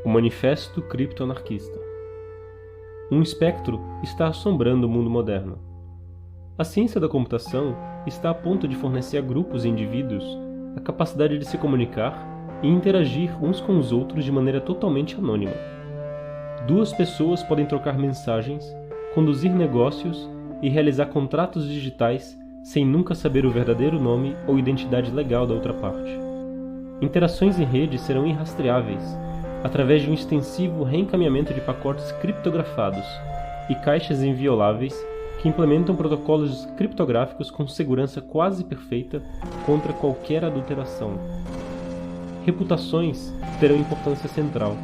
O Manifesto Criptoanarquista. Um espectro está assombrando o mundo moderno. A ciência da computação está a ponto de fornecer a grupos e indivíduos a capacidade de se comunicar e interagir uns com os outros de maneira totalmente anônima. Duas pessoas podem trocar mensagens, conduzir negócios e realizar contratos digitais sem nunca saber o verdadeiro nome ou identidade legal da outra parte. Interações em rede serão irrastreáveis, através de um extensivo reencaminhamento de pacotes criptografados e caixas invioláveis que implementam protocolos criptográficos com segurança quase perfeita contra qualquer adulteração. Reputações terão importância central,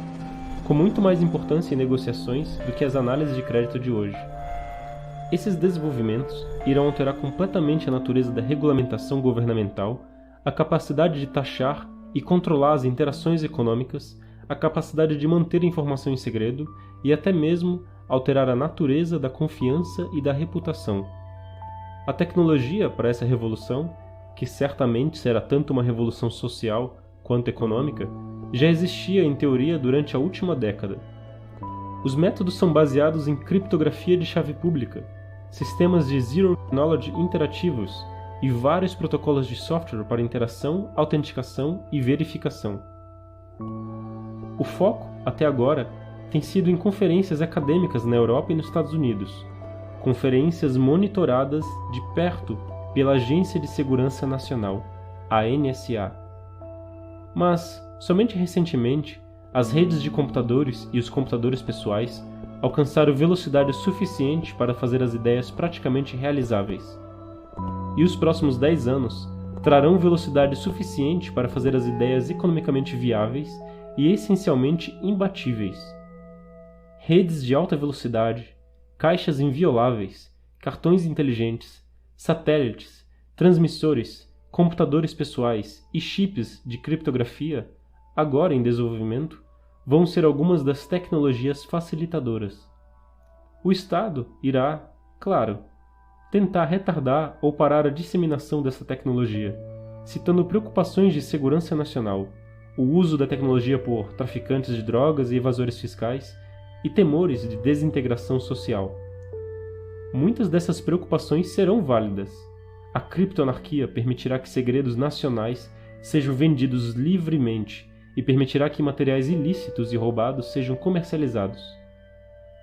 com muito mais importância em negociações do que as análises de crédito de hoje. Esses desenvolvimentos irão alterar completamente a natureza da regulamentação governamental, a capacidade de taxar e controlar as interações econômicas, a capacidade de manter a informação em segredo e até mesmo alterar a natureza da confiança e da reputação. A tecnologia para essa revolução, que certamente será tanto uma revolução social quanto econômica, já existia em teoria durante a última década. Os métodos são baseados em criptografia de chave pública, sistemas de Zero Knowledge interativos e vários protocolos de software para interação, autenticação e verificação. O foco, até agora, tem sido em conferências acadêmicas na Europa e nos Estados Unidos, conferências monitoradas de perto pela Agência de Segurança Nacional, a NSA. Mas, somente recentemente, as redes de computadores e os computadores pessoais alcançaram velocidade suficiente para fazer as ideias praticamente realizáveis. E os próximos 10 anos trarão velocidade suficiente para fazer as ideias economicamente viáveis e essencialmente imbatíveis. Redes de alta velocidade, caixas invioláveis, cartões inteligentes, satélites, transmissores, computadores pessoais e chips de criptografia, agora em desenvolvimento, vão ser algumas das tecnologias facilitadoras. O Estado irá, claro, tentar retardar ou parar a disseminação dessa tecnologia, citando preocupações de segurança nacional, o uso da tecnologia por traficantes de drogas e evasores fiscais e temores de desintegração social. Muitas dessas preocupações serão válidas. A criptoanarquia permitirá que segredos nacionais sejam vendidos livremente e permitirá que materiais ilícitos e roubados sejam comercializados.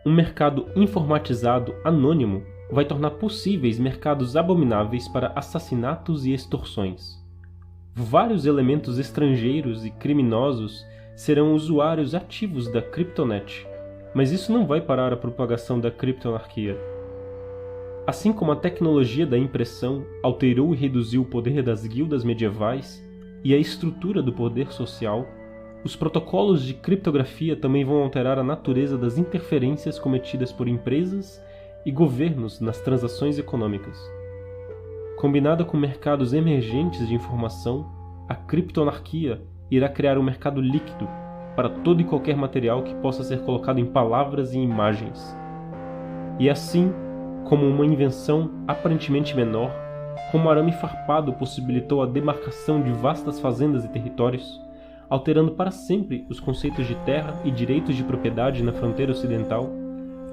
Um mercado informatizado anônimo vai tornar possíveis mercados abomináveis para assassinatos e extorsões. Vários elementos estrangeiros e criminosos serão usuários ativos da Cryptonet, mas isso não vai parar a propagação da criptoanarquia. Assim como a tecnologia da impressão alterou e reduziu o poder das guildas medievais e a estrutura do poder social, os protocolos de criptografia também vão alterar a natureza das interferências cometidas por empresas e governos nas transações econômicas. Combinada com mercados emergentes de informação, a criptoanarquia irá criar um mercado líquido para todo e qualquer material que possa ser colocado em palavras e imagens. E assim, como uma invenção aparentemente menor, como o arame farpado possibilitou a demarcação de vastas fazendas e territórios, alterando para sempre os conceitos de terra e direitos de propriedade na fronteira ocidental,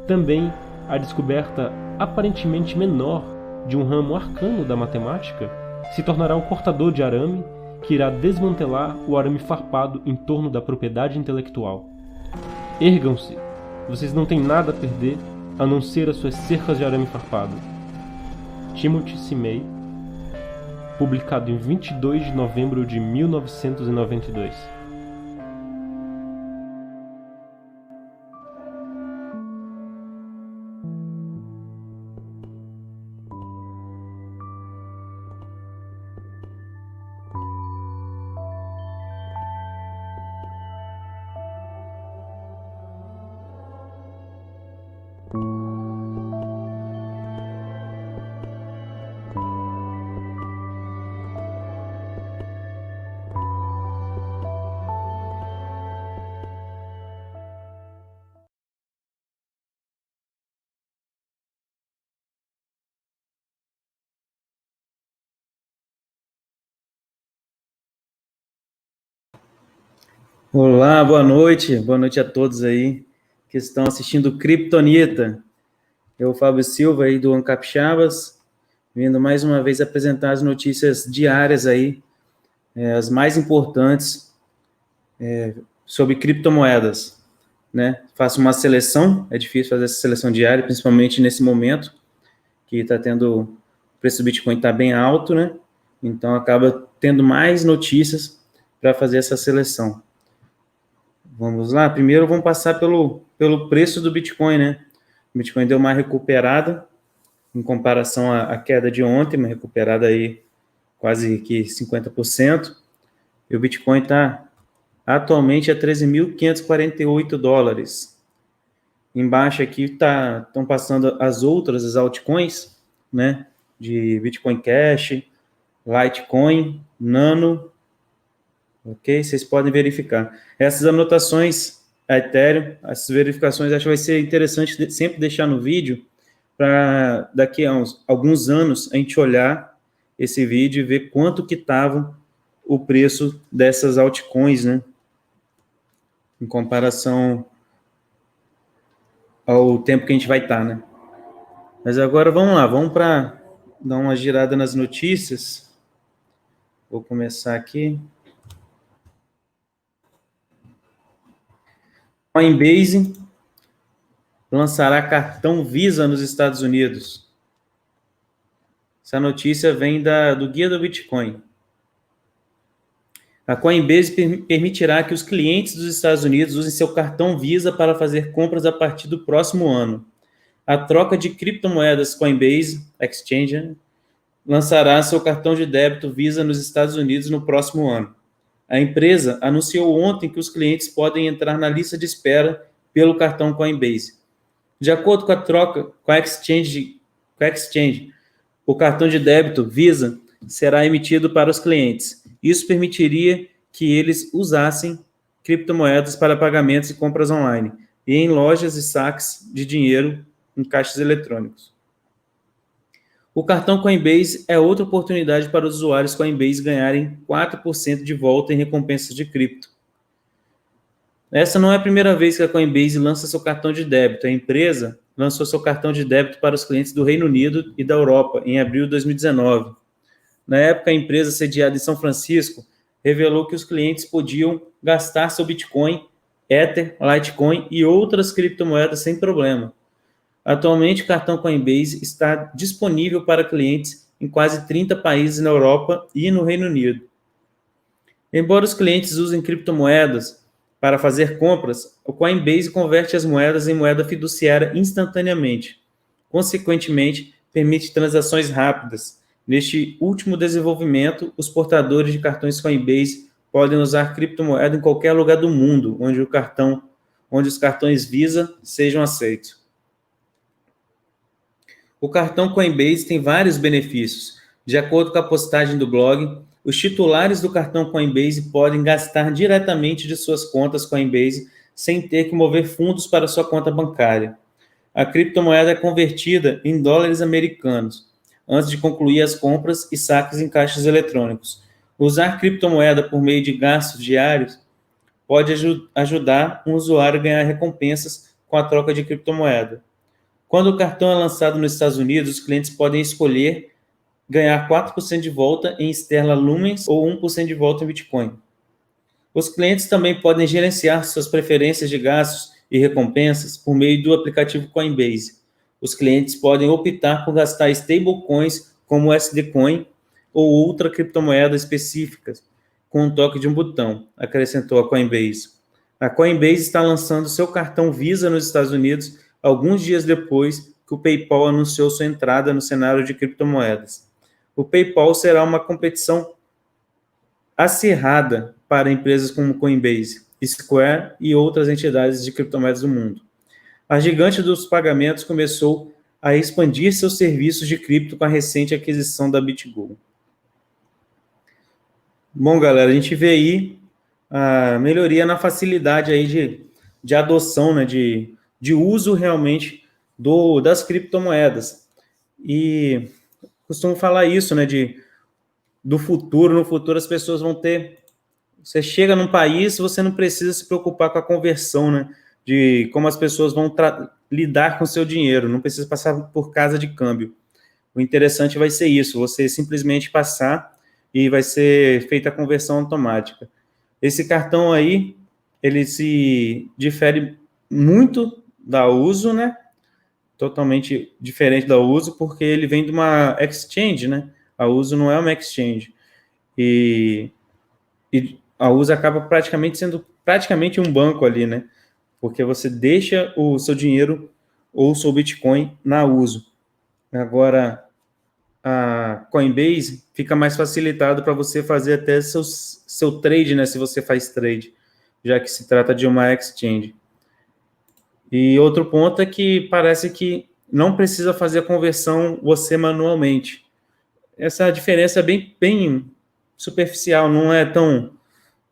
também a descoberta aparentemente menor de um ramo arcano da matemática se tornará o cortador de arame que irá desmantelar o arame farpado em torno da propriedade intelectual. Ergam-se! Vocês não têm nada a perder a não ser as suas cercas de arame farpado. Timothy C. May, publicado em 22 de novembro de 1992. Olá, boa noite a todos aí que estão assistindo Kryptonita. Eu, Fábio Silva, aí do Ancapixabas, vindo mais uma vez apresentar as notícias diárias aí, as mais importantes sobre criptomoedas, né? Faço uma seleção, é difícil fazer essa seleção diária, principalmente nesse momento que está tendo, o preço do Bitcoin está bem alto, né? Então acaba tendo mais notícias para fazer essa seleção. Vamos lá, primeiro vamos passar pelo preço do Bitcoin, né? O Bitcoin deu uma recuperada em comparação à queda de ontem, uma recuperada aí quase que 50%, e o Bitcoin está atualmente a 13.548 dólares. Embaixo aqui estão passando as altcoins, né? De Bitcoin Cash, Litecoin, Nano, ok? Vocês podem verificar. Essas anotações, a Ethereum, essas verificações, acho que vai ser interessante sempre deixar no vídeo, para daqui a alguns anos a gente olhar esse vídeo e ver quanto que estava o preço dessas altcoins, né? Em comparação ao tempo que a gente vai estar, né? Mas agora vamos lá, vamos para dar uma girada nas notícias. Vou começar aqui. Coinbase lançará cartão Visa nos Estados Unidos. Essa notícia vem do Guia do Bitcoin. A Coinbase permitirá que os clientes dos Estados Unidos usem seu cartão Visa para fazer compras a partir do próximo ano. A troca de criptomoedas Coinbase Exchange lançará seu cartão de débito Visa nos Estados Unidos no próximo ano. A empresa anunciou ontem que os clientes podem entrar na lista de espera pelo cartão Coinbase. De acordo com a troca com a Exchange, o cartão de débito Visa será emitido para os clientes. Isso permitiria que eles usassem criptomoedas para pagamentos e compras online e em lojas e saques de dinheiro em caixas eletrônicos. O cartão Coinbase é outra oportunidade para os usuários Coinbase ganharem 4% de volta em recompensas de cripto. Essa não é a primeira vez que a Coinbase lança seu cartão de débito. A empresa lançou seu cartão de débito para os clientes do Reino Unido e da Europa em abril de 2019. Na época, a empresa, sediada em São Francisco, revelou que os clientes podiam gastar seu Bitcoin, Ether, Litecoin e outras criptomoedas sem problema. Atualmente, o cartão Coinbase está disponível para clientes em quase 30 países na Europa e no Reino Unido. Embora os clientes usem criptomoedas para fazer compras, o Coinbase converte as moedas em moeda fiduciária instantaneamente. Consequentemente, permite transações rápidas. Neste último desenvolvimento, os portadores de cartões Coinbase podem usar criptomoeda em qualquer lugar do mundo onde os cartões Visa sejam aceitos. O cartão Coinbase tem vários benefícios. De acordo com a postagem do blog, os titulares do cartão Coinbase podem gastar diretamente de suas contas Coinbase sem ter que mover fundos para sua conta bancária. A criptomoeda é convertida em dólares americanos antes de concluir as compras e saques em caixas eletrônicos. Usar criptomoeda por meio de gastos diários pode ajudar um usuário a ganhar recompensas com a troca de criptomoeda. Quando o cartão é lançado nos Estados Unidos, os clientes podem escolher ganhar 4% de volta em Sterling Lumens ou 1% de volta em Bitcoin. Os clientes também podem gerenciar suas preferências de gastos e recompensas por meio do aplicativo Coinbase. Os clientes podem optar por gastar stablecoins como o USD Coin ou outra criptomoeda específica com um toque de um botão, acrescentou a Coinbase. A Coinbase está lançando seu cartão Visa nos Estados Unidos alguns dias depois que o PayPal anunciou sua entrada no cenário de criptomoedas. O PayPal será uma competição acirrada para empresas como Coinbase, Square e outras entidades de criptomoedas do mundo. A gigante dos pagamentos começou a expandir seus serviços de cripto com a recente aquisição da BitGo. Bom, galera, a gente vê aí a melhoria na facilidade aí de adoção, né, de uso realmente das criptomoedas. E costumo falar isso, né, no futuro as pessoas vão ter Você chega num país, você não precisa se preocupar com a conversão, né? De como as pessoas vão lidar com o seu dinheiro, não precisa passar por casa de câmbio. O interessante vai ser isso, você simplesmente passar e vai ser feita a conversão automática. Esse cartão aí, ele se difere muito da Uso, né? Totalmente diferente da Uso, porque ele vem de uma exchange, né? A Uso não é uma exchange. E a Uso acaba sendo praticamente um banco ali, né? Porque você deixa o seu dinheiro ou o seu Bitcoin na Uso. Agora, a Coinbase fica mais facilitado para você fazer até seu trade, né? Se você faz trade, já que se trata de uma exchange. E outro ponto é que parece que não precisa fazer a conversão você manualmente. Essa diferença é bem superficial, não é tão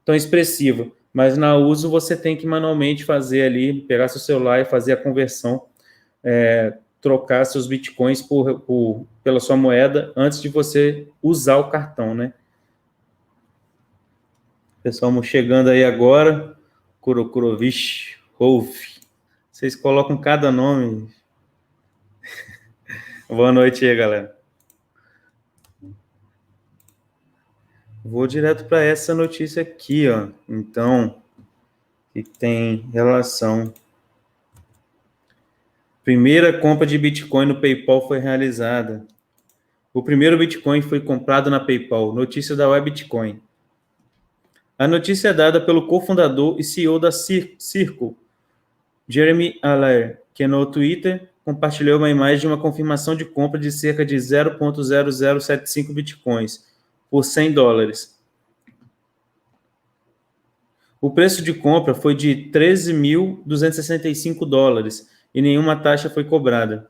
expressiva. Mas na Uso você tem que manualmente fazer ali, pegar seu celular e fazer a conversão, trocar seus bitcoins pela sua moeda antes de você usar o cartão, né? Pessoal, chegando aí agora, Kurokurovich, Wolf. Vocês colocam cada nome. Boa noite aí, galera. Vou direto para essa notícia aqui, ó. Então, que tem relação. Primeira compra de Bitcoin no PayPal foi realizada. O primeiro Bitcoin foi comprado na PayPal. Notícia da Webitcoin. A notícia é dada pelo cofundador e CEO da Circle, Jeremy Allaire, que no Twitter compartilhou uma imagem de uma confirmação de compra de cerca de 0,0075 bitcoins por $100. O preço de compra foi de $13.265 e nenhuma taxa foi cobrada.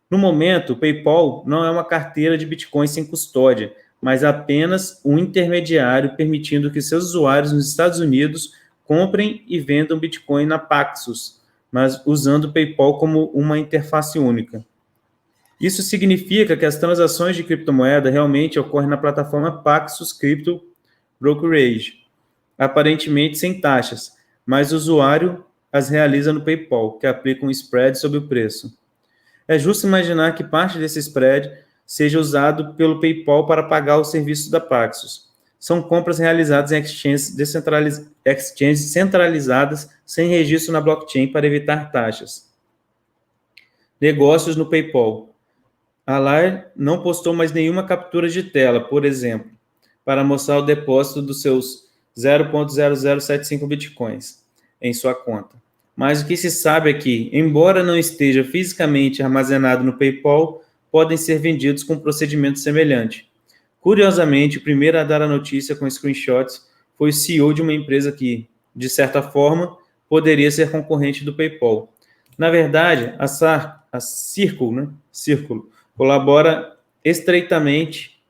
No momento, o PayPal não é uma carteira de bitcoins sem custódia, mas apenas um intermediário permitindo que seus usuários nos Estados Unidos comprem e vendam Bitcoin na Paxos, mas usando o PayPal como uma interface única. Isso significa que as transações de criptomoeda realmente ocorrem na plataforma Paxos Crypto Brokerage, aparentemente sem taxas, mas o usuário as realiza no PayPal, que aplica um spread sobre o preço. É justo imaginar que parte desse spread seja usado pelo PayPal para pagar os serviços da Paxos. São compras realizadas em exchanges centralizadas sem registro na blockchain para evitar taxas. Negócios no PayPal. A Allaire não postou mais nenhuma captura de tela, por exemplo, para mostrar o depósito dos seus 0,0075 bitcoins em sua conta. Mas o que se sabe é que, embora não esteja fisicamente armazenado no PayPal, podem ser vendidos com um procedimento semelhante. Curiosamente, o primeiro a dar a notícia com screenshots foi o CEO de uma empresa que, de certa forma, poderia ser concorrente do PayPal. Na verdade, a Circle colabora estreitamente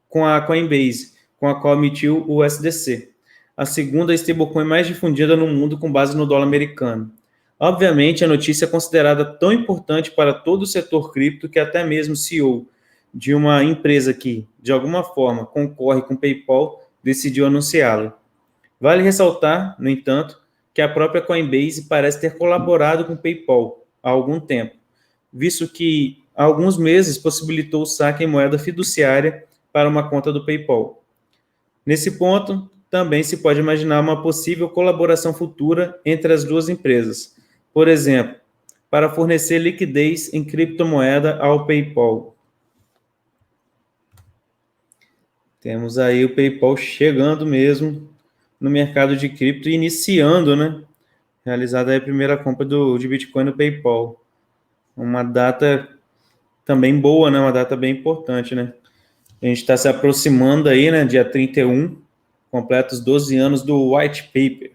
com a Coinbase, com a qual emitiu o USDC. A segunda stablecoin mais difundida no mundo com base no dólar americano. Obviamente, a notícia é considerada tão importante para todo o setor cripto que até mesmo o CEO de uma empresa que, de alguma forma, concorre com o PayPal, decidiu anunciá-la. Vale ressaltar, no entanto, que a própria Coinbase parece ter colaborado com o PayPal há algum tempo, visto que há alguns meses possibilitou o saque em moeda fiduciária para uma conta do PayPal. Nesse ponto, também se pode imaginar uma possível colaboração futura entre as duas empresas. Por exemplo, para fornecer liquidez em criptomoeda ao PayPal. Temos aí o PayPal chegando mesmo no mercado de cripto e iniciando, né? Realizada aí a primeira compra de Bitcoin no PayPal. Uma data também boa, né? Uma data bem importante, né? A gente está se aproximando aí, né? Dia 31, completa os 12 anos do White Paper.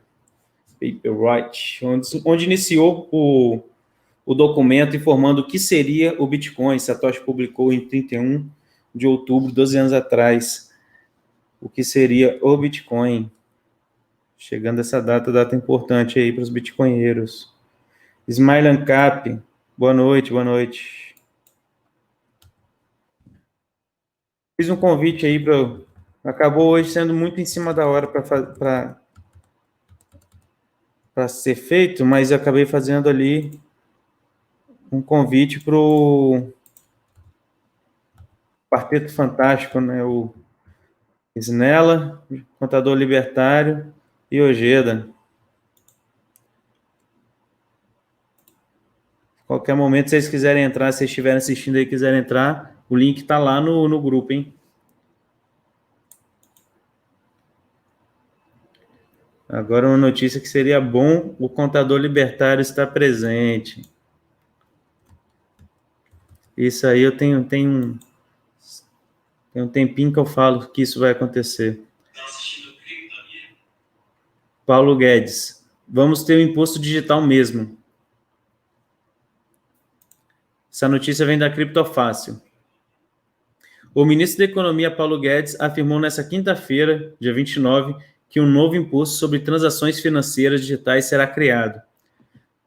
Paperwhite, onde iniciou o documento informando o que seria o Bitcoin. Satoshi publicou em 31 de outubro, 12 anos atrás, o que seria o Bitcoin. Chegando essa data importante aí para os bitcoinheiros. Smile Ancap, boa noite, boa noite. Fiz um convite aí para Acabou hoje sendo muito em cima da hora para ser feito, mas eu acabei fazendo ali um convite para o Quarteto Fantástico, né? O Snella, Contador Libertário e Ojeda. Qualquer momento, se vocês quiserem entrar, se vocês estiverem assistindo aí e quiserem entrar, o link está lá no grupo, hein? Agora uma notícia que seria bom o Contador Libertário estar presente. Isso aí eu tenho um tempinho que eu falo que isso vai acontecer. Paulo Guedes, vamos ter o imposto digital mesmo. Essa notícia vem da Criptofácil. O ministro da Economia, Paulo Guedes, afirmou nesta quinta-feira, dia 29, que um novo imposto sobre transações financeiras digitais será criado.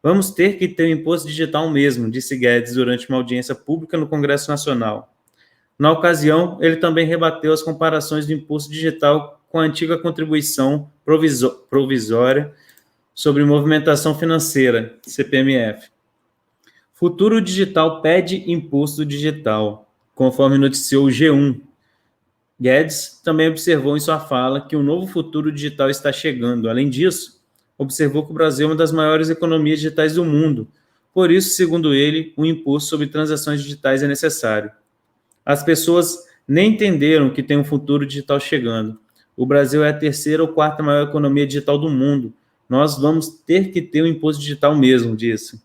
Vamos ter que ter um imposto digital mesmo, disse Guedes durante uma audiência pública no Congresso Nacional. Na ocasião, ele também rebateu as comparações do imposto digital com a antiga contribuição provisória sobre movimentação financeira, CPMF. Futuro Digital pede imposto digital, conforme noticiou o G1. Guedes também observou em sua fala que o novo futuro digital está chegando. Além disso, observou que o Brasil é uma das maiores economias digitais do mundo. Por isso, segundo ele, um imposto sobre transações digitais é necessário. As pessoas nem entenderam que tem um futuro digital chegando. O Brasil é a terceira ou quarta maior economia digital do mundo. Nós vamos ter que ter um imposto digital mesmo, disse.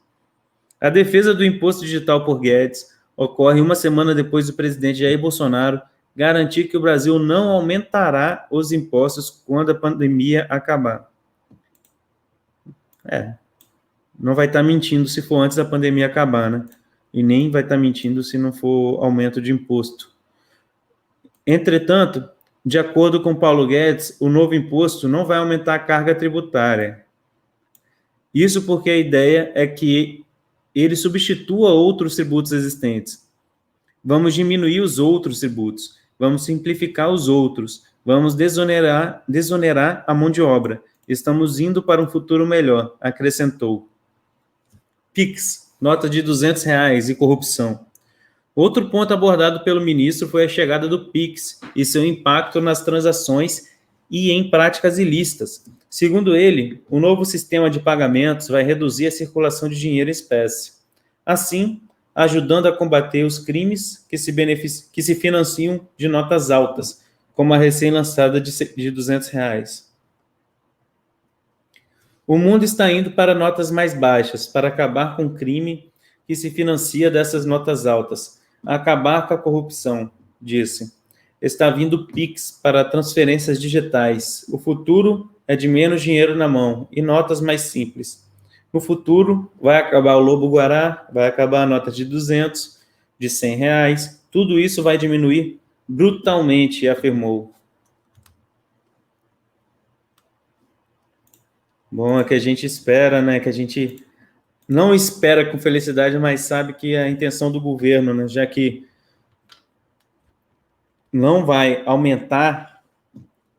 A defesa do imposto digital por Guedes ocorre uma semana depois do presidente Jair Bolsonaro garantir que o Brasil não aumentará os impostos quando a pandemia acabar. Não vai estar mentindo se for antes da pandemia acabar, né? E nem vai estar mentindo se não for aumento de imposto. Entretanto, de acordo com Paulo Guedes, o novo imposto não vai aumentar a carga tributária. Isso porque a ideia é que ele substitua outros tributos existentes. Vamos diminuir os outros tributos, vamos simplificar os outros, vamos desonerar a mão de obra. Estamos indo para um futuro melhor, acrescentou. PIX, nota de R$200 e corrupção. Outro ponto abordado pelo ministro foi a chegada do PIX e seu impacto nas transações e em práticas ilícitas. Segundo ele, o novo sistema de pagamentos vai reduzir a circulação de dinheiro em espécie, assim, ajudando a combater os crimes que se financiam de notas altas, como a recém-lançada de R$200. O mundo está indo para notas mais baixas, para acabar com o crime que se financia dessas notas altas, acabar com a corrupção, disse. Está vindo PIX para transferências digitais. O futuro é de menos dinheiro na mão e notas mais simples. No futuro, vai acabar o Lobo-Guará, vai acabar a nota de 200, de R$100. Tudo isso vai diminuir brutalmente, afirmou. Bom, é que a gente espera, né? Que a gente não espera com felicidade, mas sabe que é a intenção do governo, né? Já que não vai aumentar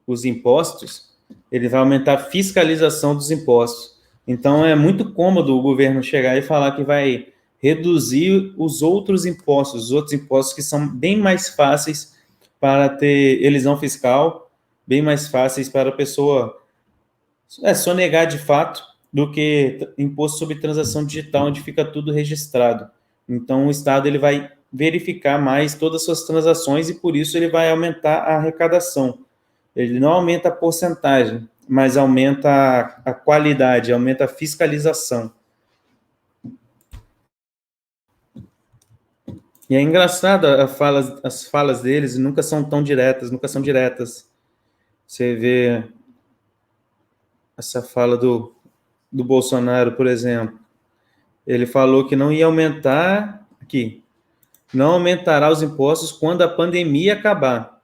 os impostos, ele vai aumentar a fiscalização dos impostos. Então, é muito cômodo o governo chegar e falar que vai reduzir os outros impostos que são bem mais fáceis para ter elisão fiscal, bem mais fáceis para a pessoa sonegar de fato, do que imposto sobre transação digital, onde fica tudo registrado. Então, o Estado ele vai verificar mais todas as suas transações e, por isso, ele vai aumentar a arrecadação. Ele não aumenta a porcentagem, mas aumenta a qualidade, aumenta a fiscalização. E é engraçado as falas deles, nunca são tão diretas, nunca são diretas. Você vê essa fala do Bolsonaro, por exemplo. Ele falou que não ia aumentar, não aumentará os impostos quando a pandemia acabar.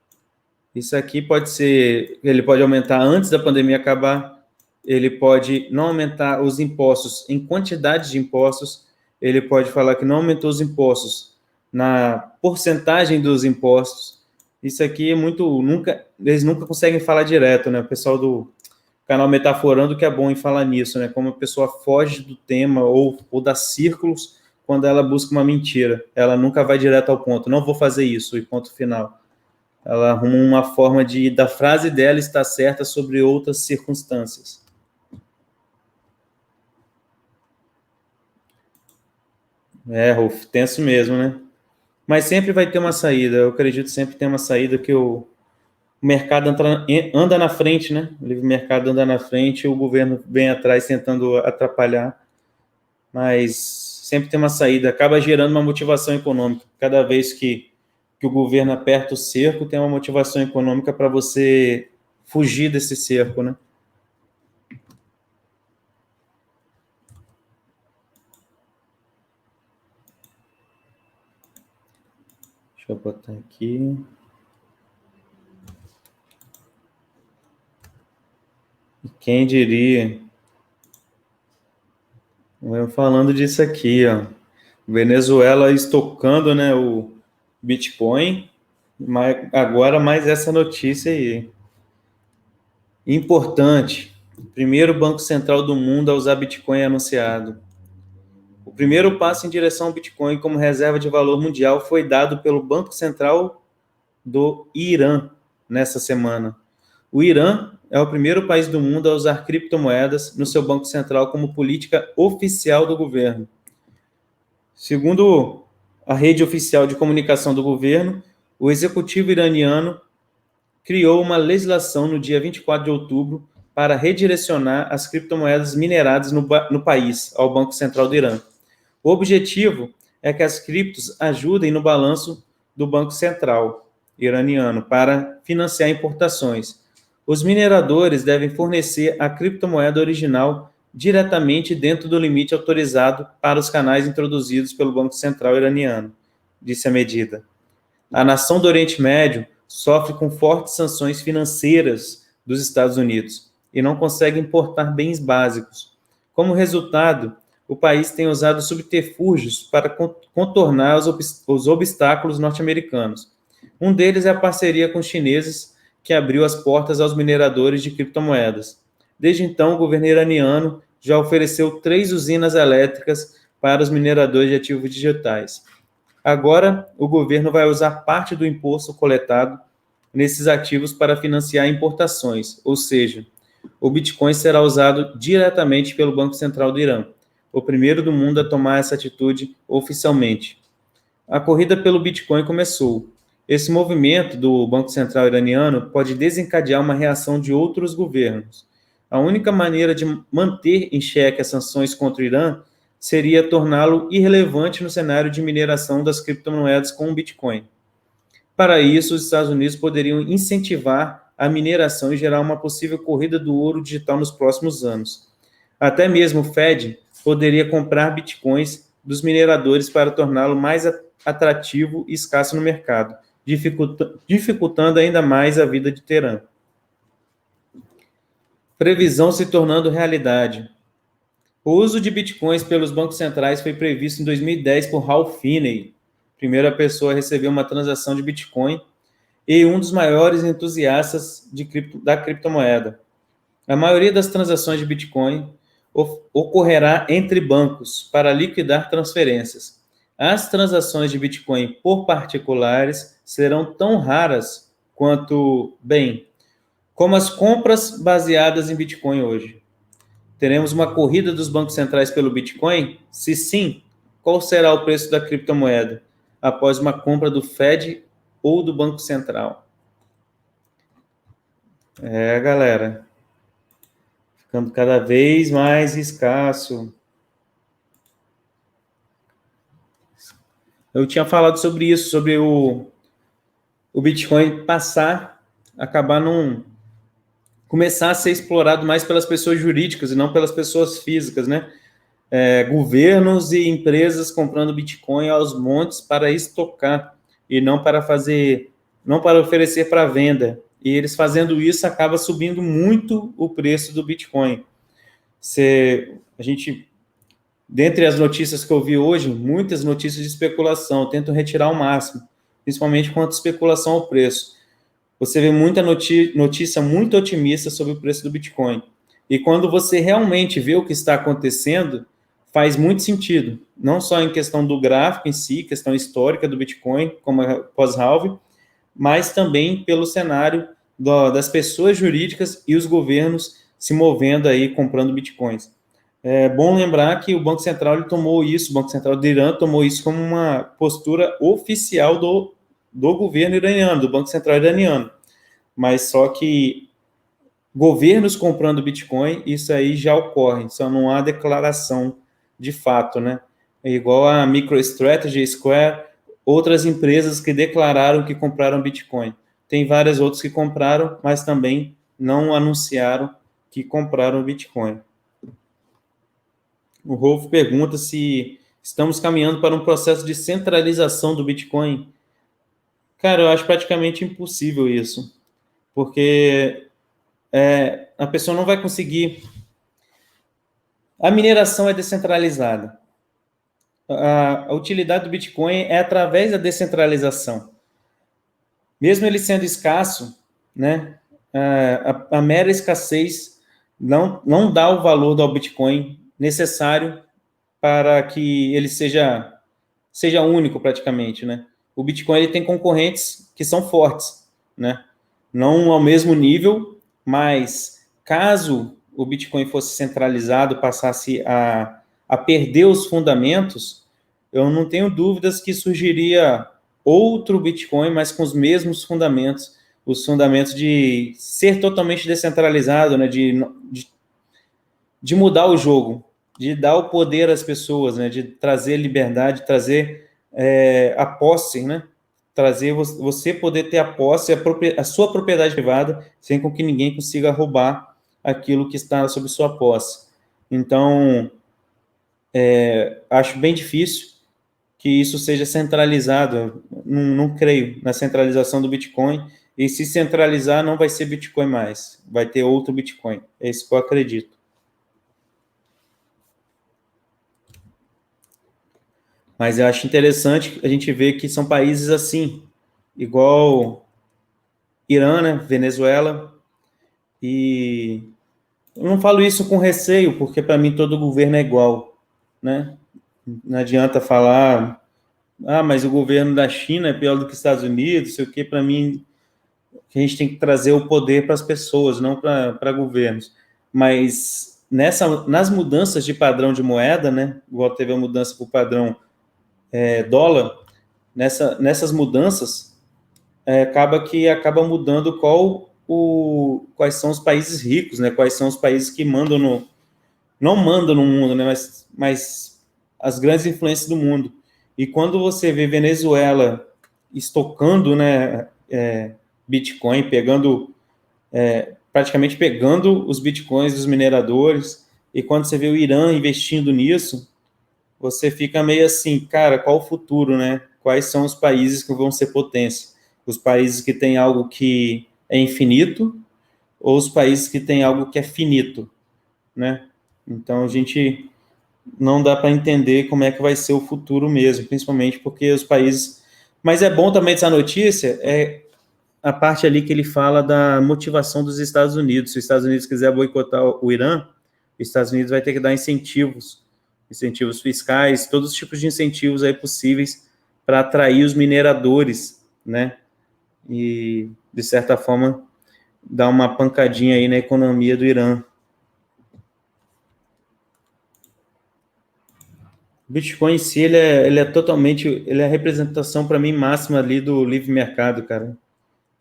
Isso aqui pode ser, ele pode aumentar antes da pandemia acabar, ele pode não aumentar os impostos em quantidade de impostos, ele pode falar que não aumentou os impostos na porcentagem dos impostos, Isso aqui é muito... eles nunca conseguem falar direto, né? O pessoal do canal Metaforando que é bom em falar nisso, né? Como a pessoa foge do tema ou dá círculos quando ela busca uma mentira. Ela nunca vai direto ao ponto. Não vou fazer isso, e ponto final. Ela arruma uma forma da frase dela estar certa sobre outras circunstâncias. Rolf, tenso mesmo, né? Mas sempre vai ter uma saída. Eu acredito que sempre tem uma saída que o mercado anda na frente, né? O livre mercado anda na frente e o governo vem atrás tentando atrapalhar. Mas sempre tem uma saída. Acaba gerando uma motivação econômica. Cada vez que o governo aperta o cerco, tem uma motivação econômica para você fugir desse cerco, né? Deixa eu botar aqui. Quem diria? Eu falando disso aqui, ó. Venezuela estocando, né, o Bitcoin, mas agora mais essa notícia aí. Importante. Primeiro banco central do mundo a usar Bitcoin é anunciado. O primeiro passo em direção ao Bitcoin como reserva de valor mundial foi dado pelo Banco Central do Irã nessa semana. O Irã é o primeiro país do mundo a usar criptomoedas no seu banco central como política oficial do governo. Segundo a rede oficial de comunicação do governo, o executivo iraniano criou uma legislação no dia 24 de outubro para redirecionar as criptomoedas mineradas no país ao Banco Central do Irã. O objetivo é que as criptos ajudem no balanço do Banco Central iraniano para financiar importações. Os mineradores devem fornecer a criptomoeda original diretamente dentro do limite autorizado para os canais introduzidos pelo Banco Central iraniano, disse a medida. A nação do Oriente Médio sofre com fortes sanções financeiras dos Estados Unidos e não consegue importar bens básicos. Como resultado, o país tem usado subterfúgios para contornar os obstáculos norte-americanos. Um deles é a parceria com os chineses, que abriu as portas aos mineradores de criptomoedas. Desde então, o governo iraniano já ofereceu 3 usinas elétricas para os mineradores de ativos digitais. Agora, o governo vai usar parte do imposto coletado nesses ativos para financiar importações, ou seja, o Bitcoin será usado diretamente pelo Banco Central do Irã, o primeiro do mundo a tomar essa atitude oficialmente. A corrida pelo Bitcoin começou. Esse movimento do Banco Central iraniano pode desencadear uma reação de outros governos. A única maneira de manter em xeque as sanções contra o Irã seria torná-lo irrelevante no cenário de mineração das criptomoedas com o Bitcoin. Para isso, os Estados Unidos poderiam incentivar a mineração e gerar uma possível corrida do ouro digital nos próximos anos. Até mesmo o Fed poderia comprar bitcoins dos mineradores para torná-lo mais atrativo e escasso no mercado, dificultando ainda mais a vida de Teherã. Previsão se tornando realidade. O uso de bitcoins pelos bancos centrais foi previsto em 2010 por Ralph Finney, primeira pessoa a receber uma transação de Bitcoin e um dos maiores entusiastas da criptomoeda. A maioria das transações de Bitcoin ocorrerá entre bancos para liquidar transferências. As transações de Bitcoin por particulares serão tão raras quanto, como as compras baseadas em Bitcoin hoje. Teremos uma corrida dos bancos centrais pelo Bitcoin? Se sim, qual será o preço da criptomoeda após uma compra do Fed ou do Banco Central? Galera, ficando cada vez mais escasso. Eu tinha falado sobre isso, sobre o Bitcoin acabar começar a ser explorado mais pelas pessoas jurídicas e não pelas pessoas físicas, né? Governos e empresas comprando Bitcoin aos montes para estocar e não para oferecer para venda. E eles fazendo isso acaba subindo muito o preço do Bitcoin. Dentre as notícias que eu vi hoje, muitas notícias de especulação, tentam retirar o máximo. principalmente quanto à especulação ao preço. Você vê muita notícia muito otimista sobre o preço do Bitcoin. E quando você realmente vê o que está acontecendo, faz muito sentido. Não só em questão do gráfico em si, questão histórica do Bitcoin, como a pós-halving, mas também pelo cenário das pessoas jurídicas e os governos se movendo aí, comprando Bitcoins. É bom lembrar que o Banco Central ele tomou isso, o Banco Central do Irã tomou isso como uma postura oficial do governo iraniano, do Banco Central iraniano. Mas só que governos comprando Bitcoin, isso aí já ocorre, só não há declaração de fato, né? É igual a MicroStrategy, Square, outras empresas que declararam que compraram Bitcoin. Tem várias outras que compraram, mas também não anunciaram que compraram Bitcoin. O Rolf pergunta se estamos caminhando para um processo de centralização do Bitcoin. Cara, eu acho praticamente impossível isso, porque a pessoa não vai conseguir. A mineração é descentralizada. A utilidade do Bitcoin é através da descentralização. Mesmo ele sendo escasso, né, a mera escassez não dá o valor do Bitcoin necessário para que ele seja único praticamente, né? O Bitcoin ele tem concorrentes que são fortes, né? Não ao mesmo nível, mas caso o Bitcoin fosse centralizado, passasse a perder os fundamentos, eu não tenho dúvidas que surgiria outro Bitcoin, mas com os mesmos fundamentos, os fundamentos de ser totalmente descentralizado, né? De mudar o jogo, de dar o poder às pessoas, né? De trazer liberdade, trazer a posse, né? Trazer você poder ter a posse, a sua propriedade privada, sem com que ninguém consiga roubar aquilo que está sob sua posse. Então, acho bem difícil que isso seja centralizado. Não creio na centralização do Bitcoin. E se centralizar, não vai ser Bitcoin mais. Vai ter outro Bitcoin. É isso que eu acredito. Mas eu acho interessante a gente ver que são países assim, igual Irã, né, Venezuela, e eu não falo isso com receio, porque para mim todo governo é igual, né? Não adianta falar, mas o governo da China é pior do que os Estados Unidos, sei o que, para mim, que a gente tem que trazer o poder para as pessoas, não para governos. Mas nas mudanças de padrão de moeda, né, igual teve a mudança para o padrão dólar, nessas mudanças, acaba mudando quais são os países ricos, né? Quais são os países que não mandam no mundo, né? Mas as grandes influências do mundo. E quando você vê Venezuela estocando, né, Bitcoin, praticamente pegando os Bitcoins dos mineradores, e quando você vê o Irã investindo nisso, você fica meio assim, cara, qual o futuro, né? Quais são os países que vão ser potência? Os países que têm algo que é infinito ou os países que têm algo que é finito, né? Então, a gente não dá para entender como é que vai ser o futuro mesmo, principalmente porque os países... Mas é bom também essa notícia, a parte ali que ele fala da motivação dos Estados Unidos. Se os Estados Unidos quiser boicotar o Irã, os Estados Unidos vai ter que dar incentivos fiscais, todos os tipos de incentivos aí possíveis para atrair os mineradores, né? E, de certa forma, dar uma pancadinha aí na economia do Irã. O Bitcoin em si, ele é a representação para mim máxima ali do livre mercado, cara.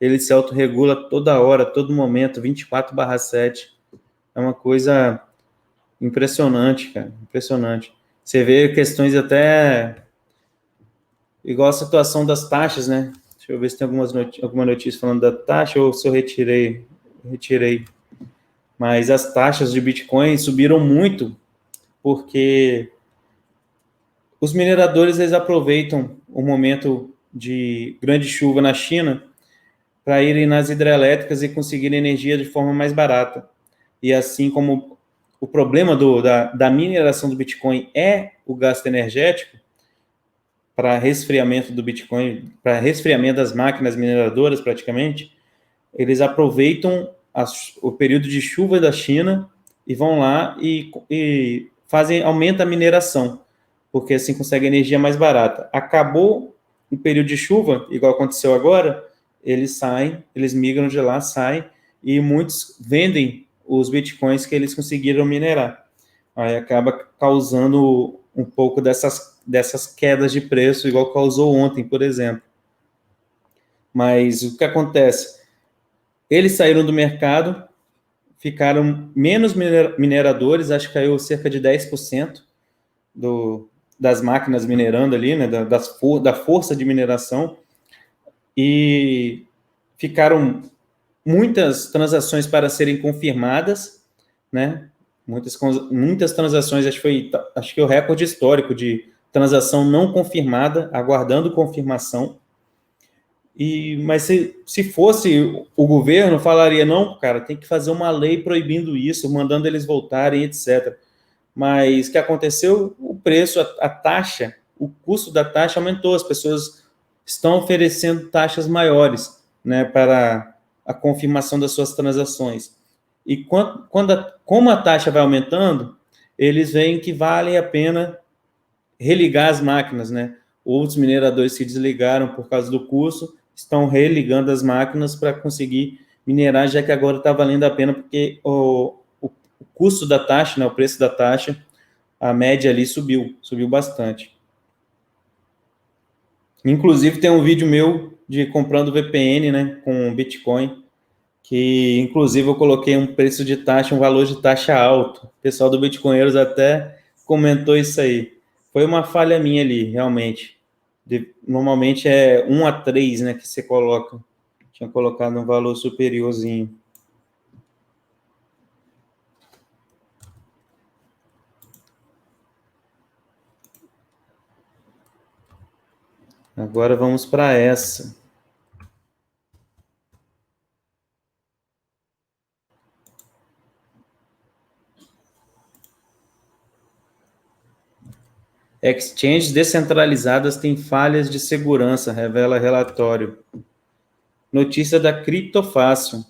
Ele se autorregula toda hora, todo momento, 24/7. É uma coisa impressionante, cara, impressionante. Você vê questões até igual a situação das taxas, né? Deixa eu ver se tem alguma notícia falando da taxa ou se eu retirei. Mas as taxas de Bitcoin subiram muito porque os mineradores eles aproveitam o momento de grande chuva na China para irem nas hidrelétricas e conseguirem energia de forma mais barata. E assim como o problema da mineração do Bitcoin é o gasto energético, para resfriamento do Bitcoin, para resfriamento das máquinas mineradoras, praticamente, eles aproveitam o período de chuva da China e vão lá e aumenta a mineração, porque assim consegue energia mais barata. Acabou o período de chuva, igual aconteceu agora, eles saem, eles migram de lá, saem, e muitos vendem os bitcoins que eles conseguiram minerar. Aí acaba causando um pouco dessas quedas de preço, igual causou ontem, por exemplo. Mas o que acontece? Eles saíram do mercado, ficaram menos mineradores, acho que caiu cerca de 10% das máquinas minerando ali, né, da força de mineração, e ficaram muitas transações para serem confirmadas, né? Muitas transações, acho que é o recorde histórico de transação não confirmada, aguardando confirmação. Mas se fosse o governo, falaria, não, cara, tem que fazer uma lei proibindo isso, mandando eles voltarem, etc. Mas o que aconteceu? O preço, a taxa, o custo da taxa aumentou, as pessoas estão oferecendo taxas maiores, né, para a confirmação das suas transações. E como a taxa vai aumentando, eles veem que vale a pena religar as máquinas, né? Outros mineradores se desligaram por causa do custo, estão religando as máquinas para conseguir minerar, já que agora está valendo a pena, porque o custo da taxa, né, o preço da taxa, a média ali subiu bastante. Inclusive, tem um vídeo meu de comprando VPN, né, com Bitcoin, que, inclusive, eu coloquei um preço de taxa, um valor de taxa alto. O pessoal do Bitcoinheiros até comentou isso aí. Foi uma falha minha ali, realmente. Normalmente é 1 a 3, né, que você coloca. Tinha colocado um valor superiorzinho. Agora vamos para essa. Exchanges descentralizadas têm falhas de segurança, revela relatório. Notícia da Criptofácil.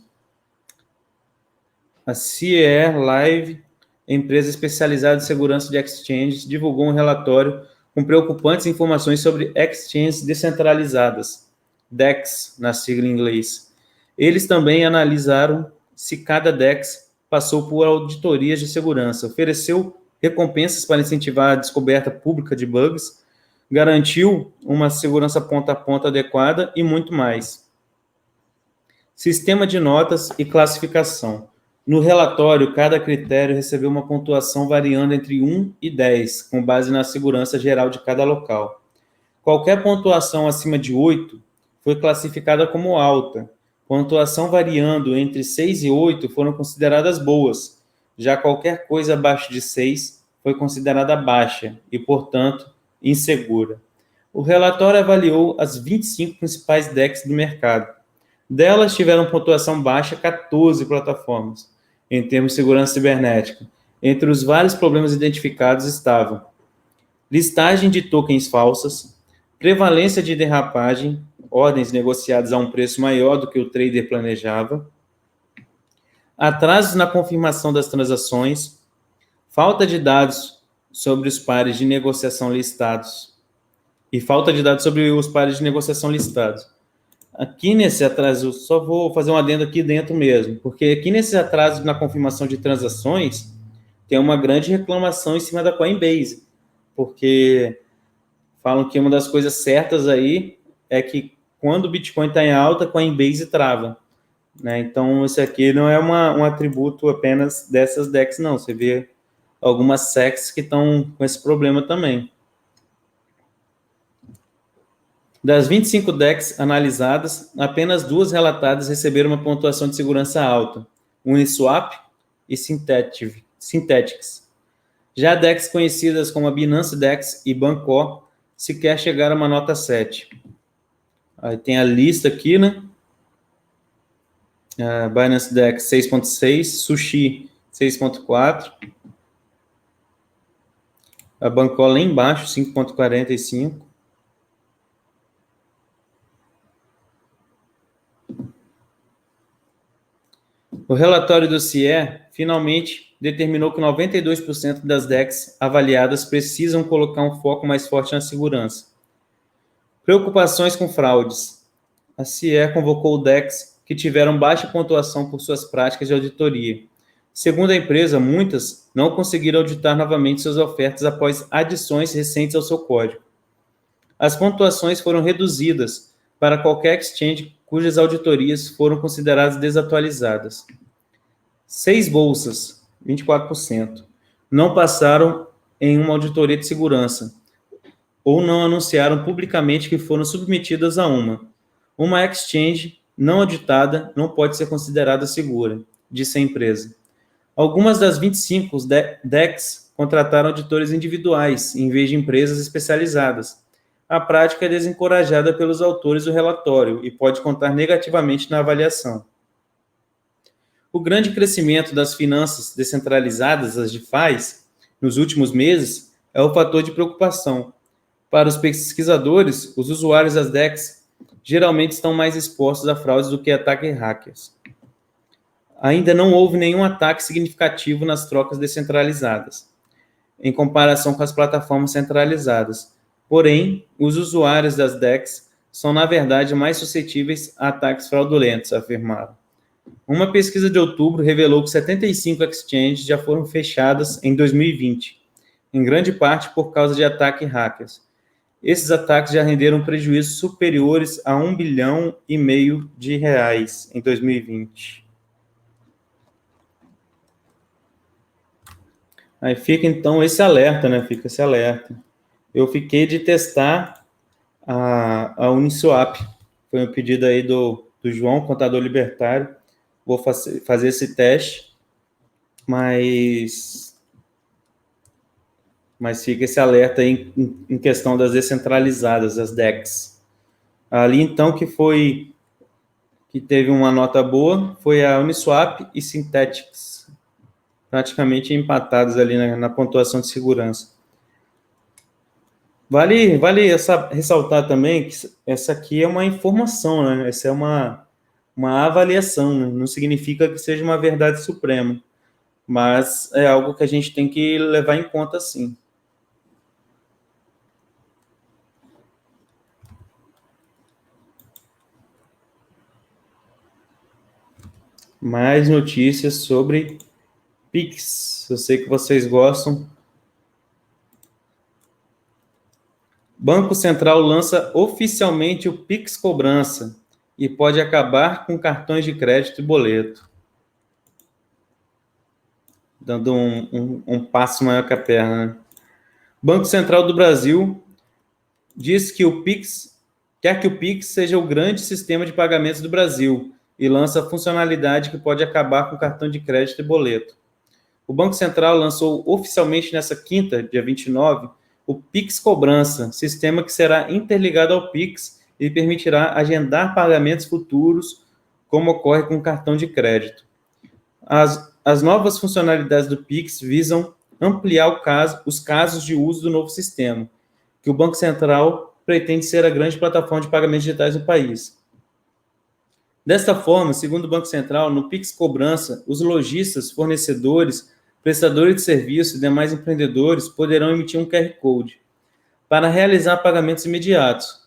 A CER Live, empresa especializada em segurança de exchanges, divulgou um relatório com preocupantes informações sobre exchanges descentralizadas, DEX, na sigla em inglês. Eles também analisaram se cada DEX passou por auditorias de segurança, ofereceu recompensas para incentivar a descoberta pública de bugs, garantiu uma segurança ponta a ponta adequada e muito mais. Sistema de notas e classificação. No relatório, cada critério recebeu uma pontuação variando entre 1 e 10, com base na segurança geral de cada local. Qualquer pontuação acima de 8 foi classificada como alta. Pontuação variando entre 6 e 8 foram consideradas boas. Já qualquer coisa abaixo de 6 foi considerada baixa e, portanto, insegura. O relatório avaliou as 25 principais DEX do mercado. Delas tiveram pontuação baixa 14 plataformas, em termos de segurança cibernética. Entre os vários problemas identificados estavam listagem de tokens falsas, prevalência de derrapagem, ordens negociadas a um preço maior do que o trader planejava, atrasos na confirmação das transações, falta de dados sobre os pares de negociação listados e falta de dados sobre os pares de negociação listados. Aqui nesse atraso, só vou fazer um adendo aqui dentro mesmo, porque aqui nesse atraso na confirmação de transações, tem uma grande reclamação em cima da Coinbase, porque falam que uma das coisas certas aí é que quando o Bitcoin está em alta, a Coinbase trava, né? Então, esse aqui não é um atributo apenas dessas DEX, não. Você vê algumas SECs que estão com esse problema também. Das 25 DEX analisadas, apenas 2 relatadas receberam uma pontuação de segurança alta, Uniswap e Synthetix. Já DEX conhecidas como a Binance DEX e Bancor sequer chegaram a uma nota 7. Aí tem a lista aqui, né? A Binance DEX 6.6, Sushi 6.4, a Bancor lá embaixo 5.45. O relatório do CIE finalmente determinou que 92% das DECs avaliadas precisam colocar um foco mais forte na segurança. Preocupações com fraudes. A CIE convocou DECs que tiveram baixa pontuação por suas práticas de auditoria. Segundo a empresa, muitas não conseguiram auditar novamente suas ofertas após adições recentes ao seu código. As pontuações foram reduzidas para qualquer exchange cujas auditorias foram consideradas desatualizadas. 6 bolsas, 24%, não passaram em uma auditoria de segurança ou não anunciaram publicamente que foram submetidas a uma. Uma exchange não auditada não pode ser considerada segura, disse a empresa. Algumas das 25 DECs contrataram auditores individuais, em vez de empresas especializadas. A prática é desencorajada pelos autores do relatório e pode contar negativamente na avaliação. O grande crescimento das finanças descentralizadas, as DeFis, nos últimos meses, é o fator de preocupação. Para os pesquisadores, os usuários das DECs geralmente estão mais expostos a fraudes do que a ataques hackers. Ainda não houve nenhum ataque significativo nas trocas descentralizadas, em comparação com as plataformas centralizadas. Porém, os usuários das DECs são, na verdade, mais suscetíveis a ataques fraudulentos, afirmaram. Uma pesquisa de outubro revelou que 75 exchanges já foram fechadas em 2020, em grande parte por causa de ataques hackers. Esses ataques já renderam prejuízos superiores a R$1,5 bilhão em 2020. Aí fica, então, esse alerta, né? Fica esse alerta. Eu fiquei de testar a Uniswap. Foi um pedido aí do João, contador libertário. Vou fazer esse teste, mas fica esse alerta aí em questão das descentralizadas, as DECs. Ali, então, que teve uma nota boa, foi a Uniswap e Synthetix, praticamente empatados ali na pontuação de segurança. Vale ressaltar também que essa aqui é uma informação, né? Essa é uma avaliação, né? Não significa que seja uma verdade suprema, mas é algo que a gente tem que levar em conta, sim. Mais notícias sobre Pix. Eu sei que vocês gostam. Banco Central lança oficialmente o Pix Cobrança e pode acabar com cartões de crédito e boleto. Dando um passo maior que a perna, né? Banco Central do Brasil diz que quer que o Pix seja o grande sistema de pagamentos do Brasil e lança a funcionalidade que pode acabar com cartão de crédito e boleto. O Banco Central lançou oficialmente nessa quinta, dia 29, o Pix Cobrança, sistema que será interligado ao Pix e permitirá agendar pagamentos futuros, como ocorre com o cartão de crédito. As novas funcionalidades do Pix visam ampliar os casos de uso do novo sistema, que o Banco Central pretende ser a grande plataforma de pagamentos digitais do país. Desta forma, segundo o Banco Central, no Pix Cobrança, os lojistas, fornecedores, prestadores de serviços e demais empreendedores poderão emitir um QR Code para realizar pagamentos imediatos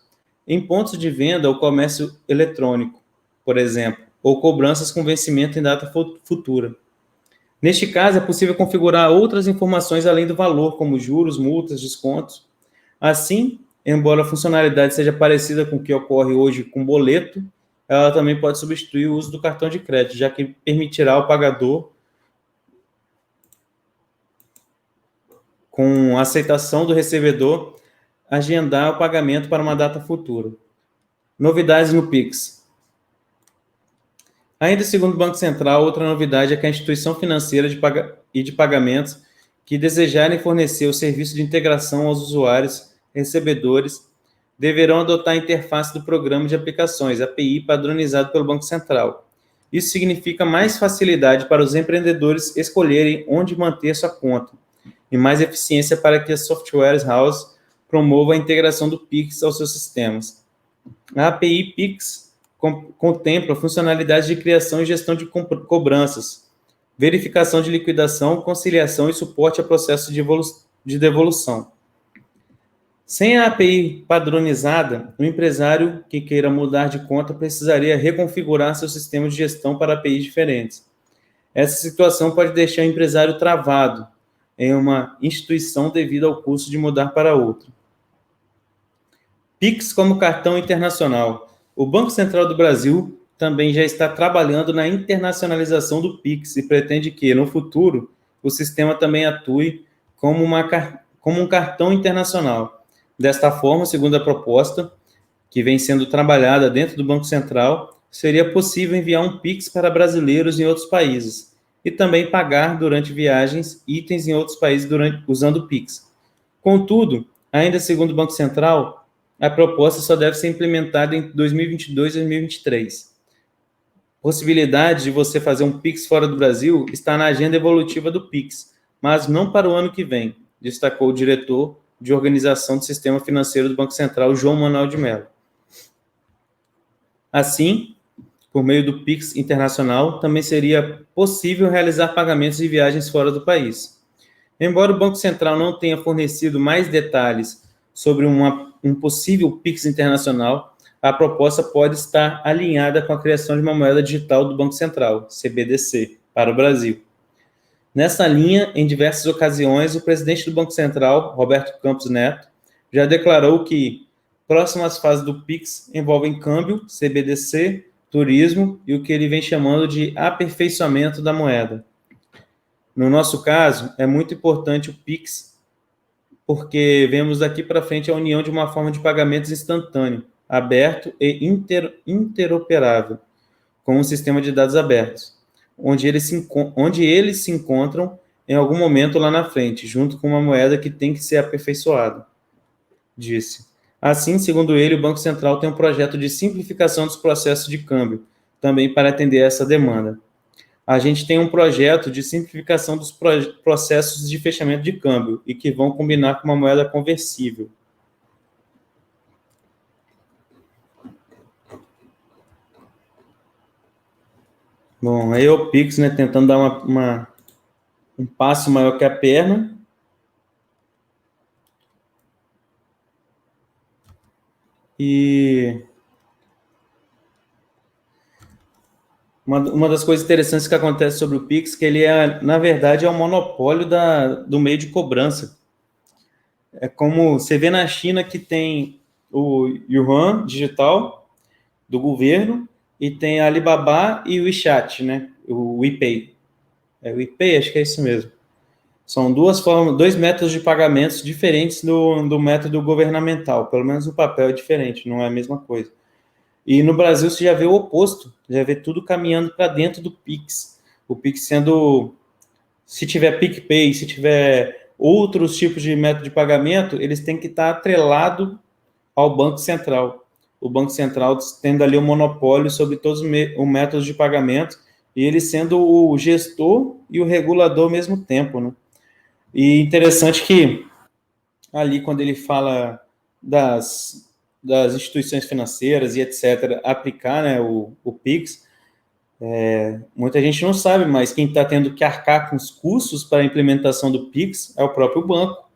em pontos de venda ou comércio eletrônico, por exemplo, ou cobranças com vencimento em data futura. Neste caso, é possível configurar outras informações além do valor, como juros, multas, descontos. Assim, embora a funcionalidade seja parecida com o que ocorre hoje com boleto, ela também pode substituir o uso do cartão de crédito, já que permitirá ao pagador, com a aceitação do recebedor, agendar o pagamento para uma data futura. Novidades no Pix. Ainda segundo o Banco Central, outra novidade é que a instituição financeira e de pagamentos que desejarem fornecer o serviço de integração aos usuários recebedores deverão adotar a interface do programa de aplicações, API, padronizado pelo Banco Central. Isso significa mais facilidade para os empreendedores escolherem onde manter sua conta e mais eficiência para que as software houses promovam a integração do Pix aos seus sistemas. A API Pix contempla funcionalidades de criação e gestão de cobranças, verificação de liquidação, conciliação e suporte a processos de devolução. Sem a API padronizada, o empresário que queira mudar de conta precisaria reconfigurar seu sistema de gestão para APIs diferentes. Essa situação pode deixar o empresário travado em uma instituição devido ao custo de mudar para outra. Pix como cartão internacional. O Banco Central do Brasil também já está trabalhando na internacionalização do Pix e pretende que, no futuro, o sistema também atue como um cartão internacional. Desta forma, segundo a proposta, que vem sendo trabalhada dentro do Banco Central, seria possível enviar um Pix para brasileiros em outros países e também pagar durante viagens itens em outros países usando o Pix. Contudo, ainda segundo o Banco Central, a proposta só deve ser implementada em 2022 e 2023. Possibilidade de você fazer um Pix fora do Brasil está na agenda evolutiva do Pix, mas não para o ano que vem, destacou o diretor de Organização do Sistema Financeiro do Banco Central, João Manuel de Mello. Assim, por meio do Pix internacional, também seria possível realizar pagamentos de viagens fora do país. Embora o Banco Central não tenha fornecido mais detalhes sobre um possível Pix internacional, a proposta pode estar alinhada com a criação de uma moeda digital do Banco Central, CBDC, para o Brasil. Nessa linha, em diversas ocasiões, o presidente do Banco Central, Roberto Campos Neto, já declarou que próximas fases do Pix envolvem câmbio, CBDC, turismo e o que ele vem chamando de aperfeiçoamento da moeda. No nosso caso, é muito importante o Pix, porque vemos daqui para frente a união de uma forma de pagamentos instantâneo, aberto e interoperável, com um sistema de dados abertos, onde eles se encontram em algum momento lá na frente, junto com uma moeda que tem que ser aperfeiçoada, disse. Assim, segundo ele, o Banco Central tem um projeto de simplificação dos processos de câmbio, também para atender essa demanda. A gente tem um projeto de simplificação dos processos de fechamento de câmbio e que vão combinar com uma moeda conversível. Bom, aí é o Pix, né, tentando dar um passo maior que a perna. E uma das coisas interessantes que acontece sobre o Pix, que ele na verdade, é um monopólio do meio de cobrança. É como você vê na China que tem o Yuan digital do governo e tem a Alibaba e o WeChat, né? O WePay. O WePay, acho que é isso mesmo. São dois métodos de pagamentos diferentes do método governamental. Pelo menos o papel é diferente, não é a mesma coisa. E no Brasil você já vê o oposto, já vê tudo caminhando para dentro do Pix. O Pix sendo, se tiver PicPay, se tiver outros tipos de método de pagamento, eles têm que estar atrelado ao Banco Central. O Banco Central tendo ali o monopólio sobre todos os métodos de pagamento, e ele sendo o gestor e o regulador ao mesmo tempo, né? E interessante que ali, quando ele fala das instituições financeiras e etc., aplicar, né, o Pix, muita gente não sabe, mas quem está tendo que arcar com os custos para a implementação do Pix é o próprio banco.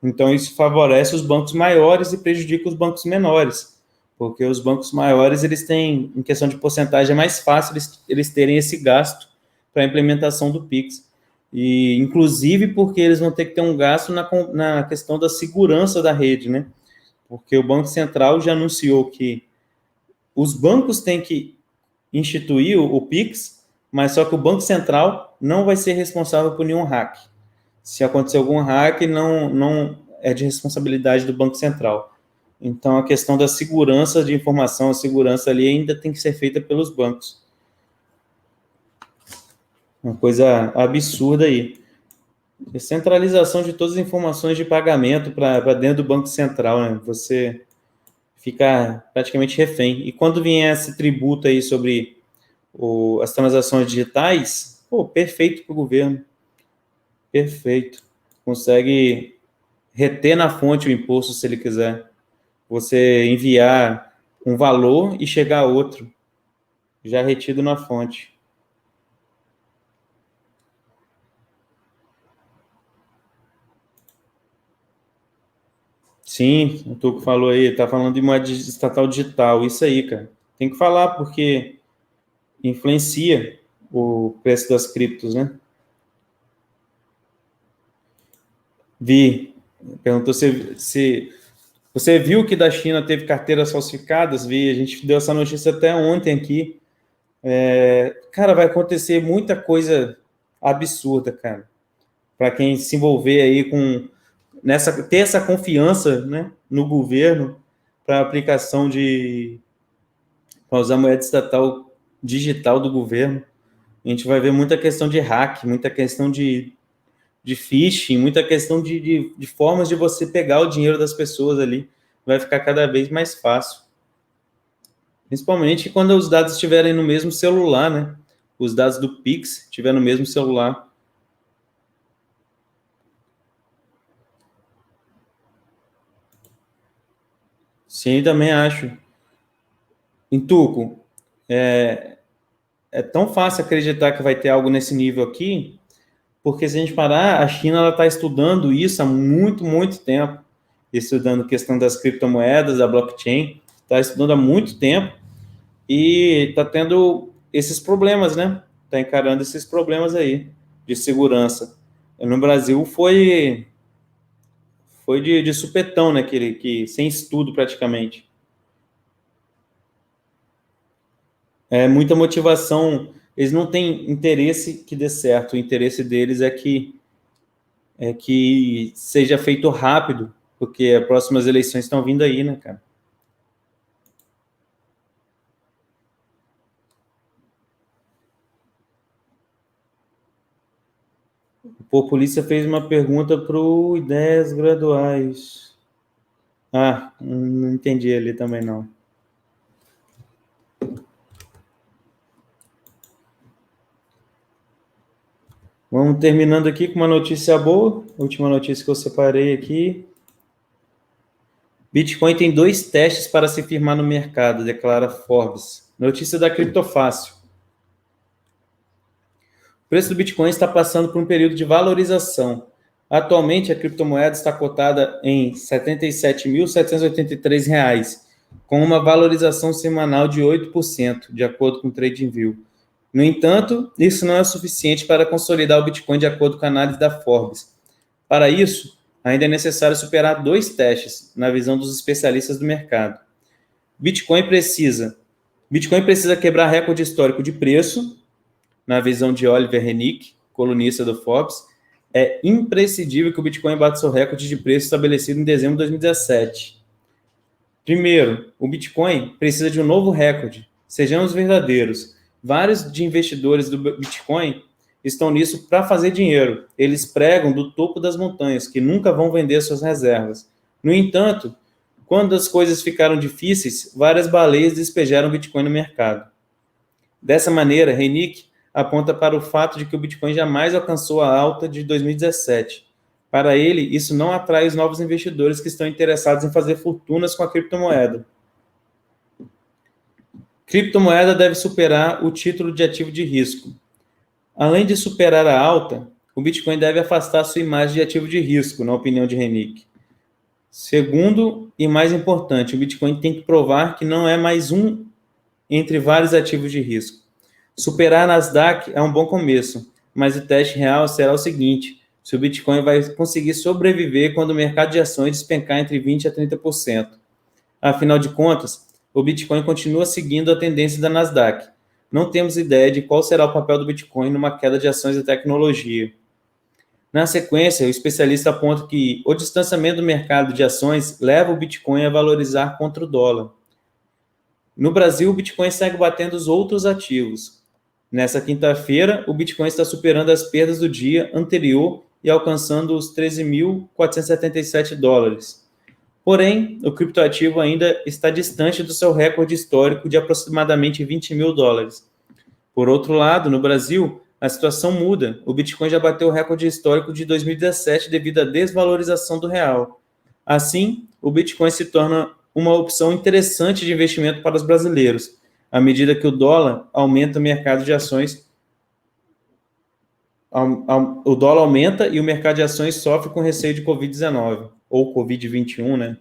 Então, isso favorece os bancos maiores e prejudica os bancos menores, porque os bancos maiores, eles têm, em questão de porcentagem, é mais fácil eles terem esse gasto para a implementação do Pix. E, inclusive, porque eles vão ter que ter um gasto na questão da segurança da rede, né? Porque o Banco Central já anunciou que os bancos têm que instituir o Pix, mas só que o Banco Central não vai ser responsável por nenhum hack. Se acontecer algum hack, não é de responsabilidade do Banco Central. Então, a questão da segurança de informação, a segurança ali ainda tem que ser feita pelos bancos. Uma coisa absurda aí. Centralização de todas as informações de pagamento para dentro do Banco Central, né? Você fica praticamente refém. E quando vier esse tributo aí sobre as transações digitais, perfeito para o governo. Perfeito. Consegue reter na fonte o imposto, se ele quiser. Você enviar um valor e chegar a outro. já retido na fonte. Sim, o Tuco falou aí, tá falando de moeda estatal digital, isso aí, cara. Tem que falar, porque influencia o preço das criptos, né? Vi, perguntou se você viu que da China teve carteiras falsificadas? Vi, a gente deu essa notícia até ontem aqui. Cara, vai acontecer muita coisa absurda, cara. Para quem se envolver aí ter essa confiança, né, no governo para aplicação para usar moeda estatal digital do governo. A gente vai ver muita questão de hack, muita questão de phishing, muita questão de formas de você pegar o dinheiro das pessoas ali. Vai ficar cada vez mais fácil. Principalmente quando os dados estiverem no mesmo celular, né? Os dados do Pix estiverem no mesmo celular. Sim, também acho. Em Tuco, é tão fácil acreditar que vai ter algo nesse nível aqui, porque se a gente parar, a China está estudando isso há muito, muito tempo. Estudando questão das criptomoedas, da blockchain, está estudando há muito tempo e está tendo esses problemas, né? Está encarando esses problemas aí de segurança. No Brasil foi de supetão, né? Sem estudo praticamente. Muita motivação. Eles não têm interesse que dê certo. O interesse deles é que seja feito rápido, porque as próximas eleições estão vindo aí, né, cara? Pô, a polícia fez uma pergunta pro Ideias Graduais. Ah, não entendi ali também, não. Vamos terminando aqui com uma notícia boa. Última notícia que eu separei aqui. Bitcoin tem 2 testes para se firmar no mercado, declara Forbes. Notícia da Criptofácil. O preço do Bitcoin está passando por um período de valorização. Atualmente, a criptomoeda está cotada em R$ 77.783, com uma valorização semanal de 8%, de acordo com o TradingView. No entanto, isso não é suficiente para consolidar o Bitcoin de acordo com a análise da Forbes. Para isso, ainda é necessário superar 2 testes, na visão dos especialistas do mercado. Bitcoin precisa quebrar recorde histórico de preço, na visão de Oliver Renick, colunista do Forbes. É imprescindível que o Bitcoin bata seu recorde de preço estabelecido em dezembro de 2017. Primeiro, o Bitcoin precisa de um novo recorde. Sejamos verdadeiros. Vários de investidores do Bitcoin estão nisso para fazer dinheiro. Eles pregam do topo das montanhas, que nunca vão vender suas reservas. No entanto, quando as coisas ficaram difíceis, várias baleias despejaram o Bitcoin no mercado. Dessa maneira, Renick aponta para o fato de que o Bitcoin jamais alcançou a alta de 2017. Para ele, isso não atrai os novos investidores que estão interessados em fazer fortunas com a criptomoeda. Criptomoeda deve superar o título de ativo de risco. Além de superar a alta, o Bitcoin deve afastar sua imagem de ativo de risco, na opinião de Renick. Segundo e mais importante, o Bitcoin tem que provar que não é mais um entre vários ativos de risco. Superar a Nasdaq é um bom começo, mas o teste real será o seguinte: se o Bitcoin vai conseguir sobreviver quando o mercado de ações despencar entre 20% a 30%. Afinal de contas, o Bitcoin continua seguindo a tendência da Nasdaq. Não temos ideia de qual será o papel do Bitcoin numa queda de ações da tecnologia. Na sequência, o especialista aponta que o distanciamento do mercado de ações leva o Bitcoin a valorizar contra o dólar. No Brasil, o Bitcoin segue batendo os outros ativos. Nessa quinta-feira, o Bitcoin está superando as perdas do dia anterior e alcançando os 13.477 dólares. Porém, o criptoativo ainda está distante do seu recorde histórico de aproximadamente 20 mil dólares. Por outro lado, no Brasil, a situação muda. O Bitcoin já bateu o recorde histórico de 2017 devido à desvalorização do real. Assim, o Bitcoin se torna uma opção interessante de investimento para os brasileiros. à medida que o dólar aumenta o mercado de ações. O dólar aumenta e o mercado de ações sofre com receio de Covid-19, ou Covid-21, né?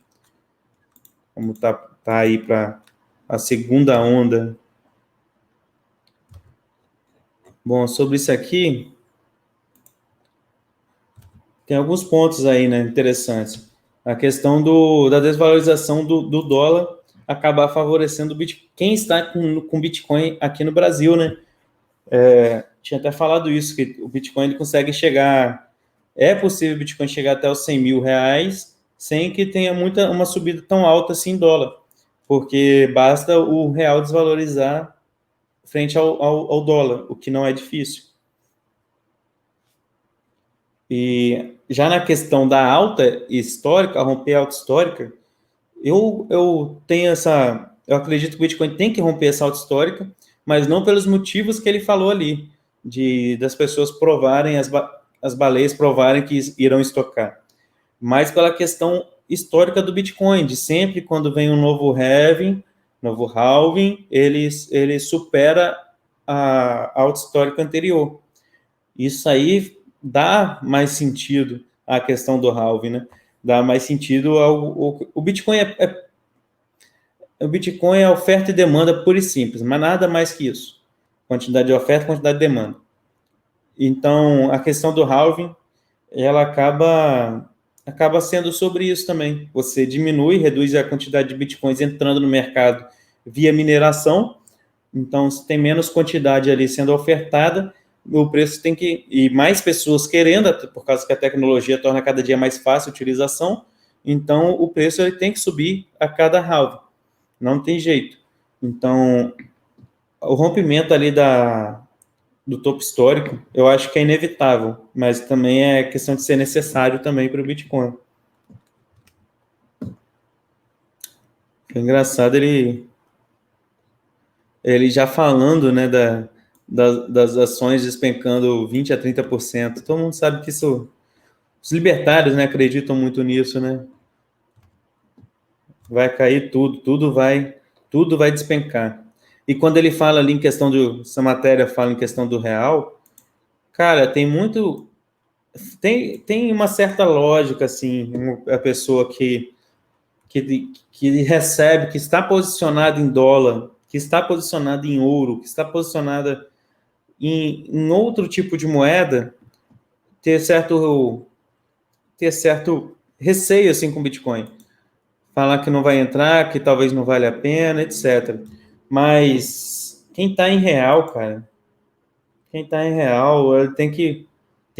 Como tá aí para a segunda onda. Bom, sobre isso aqui, tem alguns pontos aí, né, interessantes. A questão da desvalorização do dólar acabar favorecendo quem está com Bitcoin aqui no Brasil, né? Tinha até falado isso, que o Bitcoin ele consegue chegar... É possível o Bitcoin chegar até os 100 mil reais sem que tenha uma subida tão alta assim em dólar, porque basta o real desvalorizar frente ao dólar, o que não é difícil. E já na questão da alta histórica, a romper a alta histórica, eu tenho eu acredito que o Bitcoin tem que romper essa alta histórica, mas não pelos motivos que ele falou ali, das pessoas provarem, as baleias provarem que irão estocar, mas pela questão histórica do Bitcoin, de sempre quando vem um novo halving, ele supera a alta histórica anterior. Isso aí dá mais sentido à questão do halving, né? Dá mais sentido o Bitcoin o Bitcoin é oferta e demanda pura e simples, mas nada mais que isso. Quantidade de oferta, quantidade de demanda. Então, a questão do halving, ela acaba sendo sobre isso também. Você reduz a quantidade de bitcoins entrando no mercado via mineração. Então, se tem menos quantidade ali sendo ofertada, o preço tem que... E mais pessoas querendo, por causa que a tecnologia torna cada dia mais fácil a utilização, então o preço ele tem que subir a cada halving. Não tem jeito. Então, o rompimento ali do topo histórico, eu acho que é inevitável, mas também é questão de ser necessário também para o Bitcoin. É engraçado ele já falando, né, das ações despencando 20% a 30%. Todo mundo sabe que isso... Os libertários, né, acreditam muito nisso, né? Vai cair tudo vai despencar. E quando ele fala ali em questão essa matéria fala em questão do real, cara, tem uma certa lógica, assim, a pessoa que recebe, que está posicionada em dólar, que está posicionada em ouro, que está posicionada em outro tipo de moeda, ter certo receio, assim, com Bitcoin. Falar que não vai entrar, que talvez não vale a pena, etc. Mas quem está em real, cara, ele tem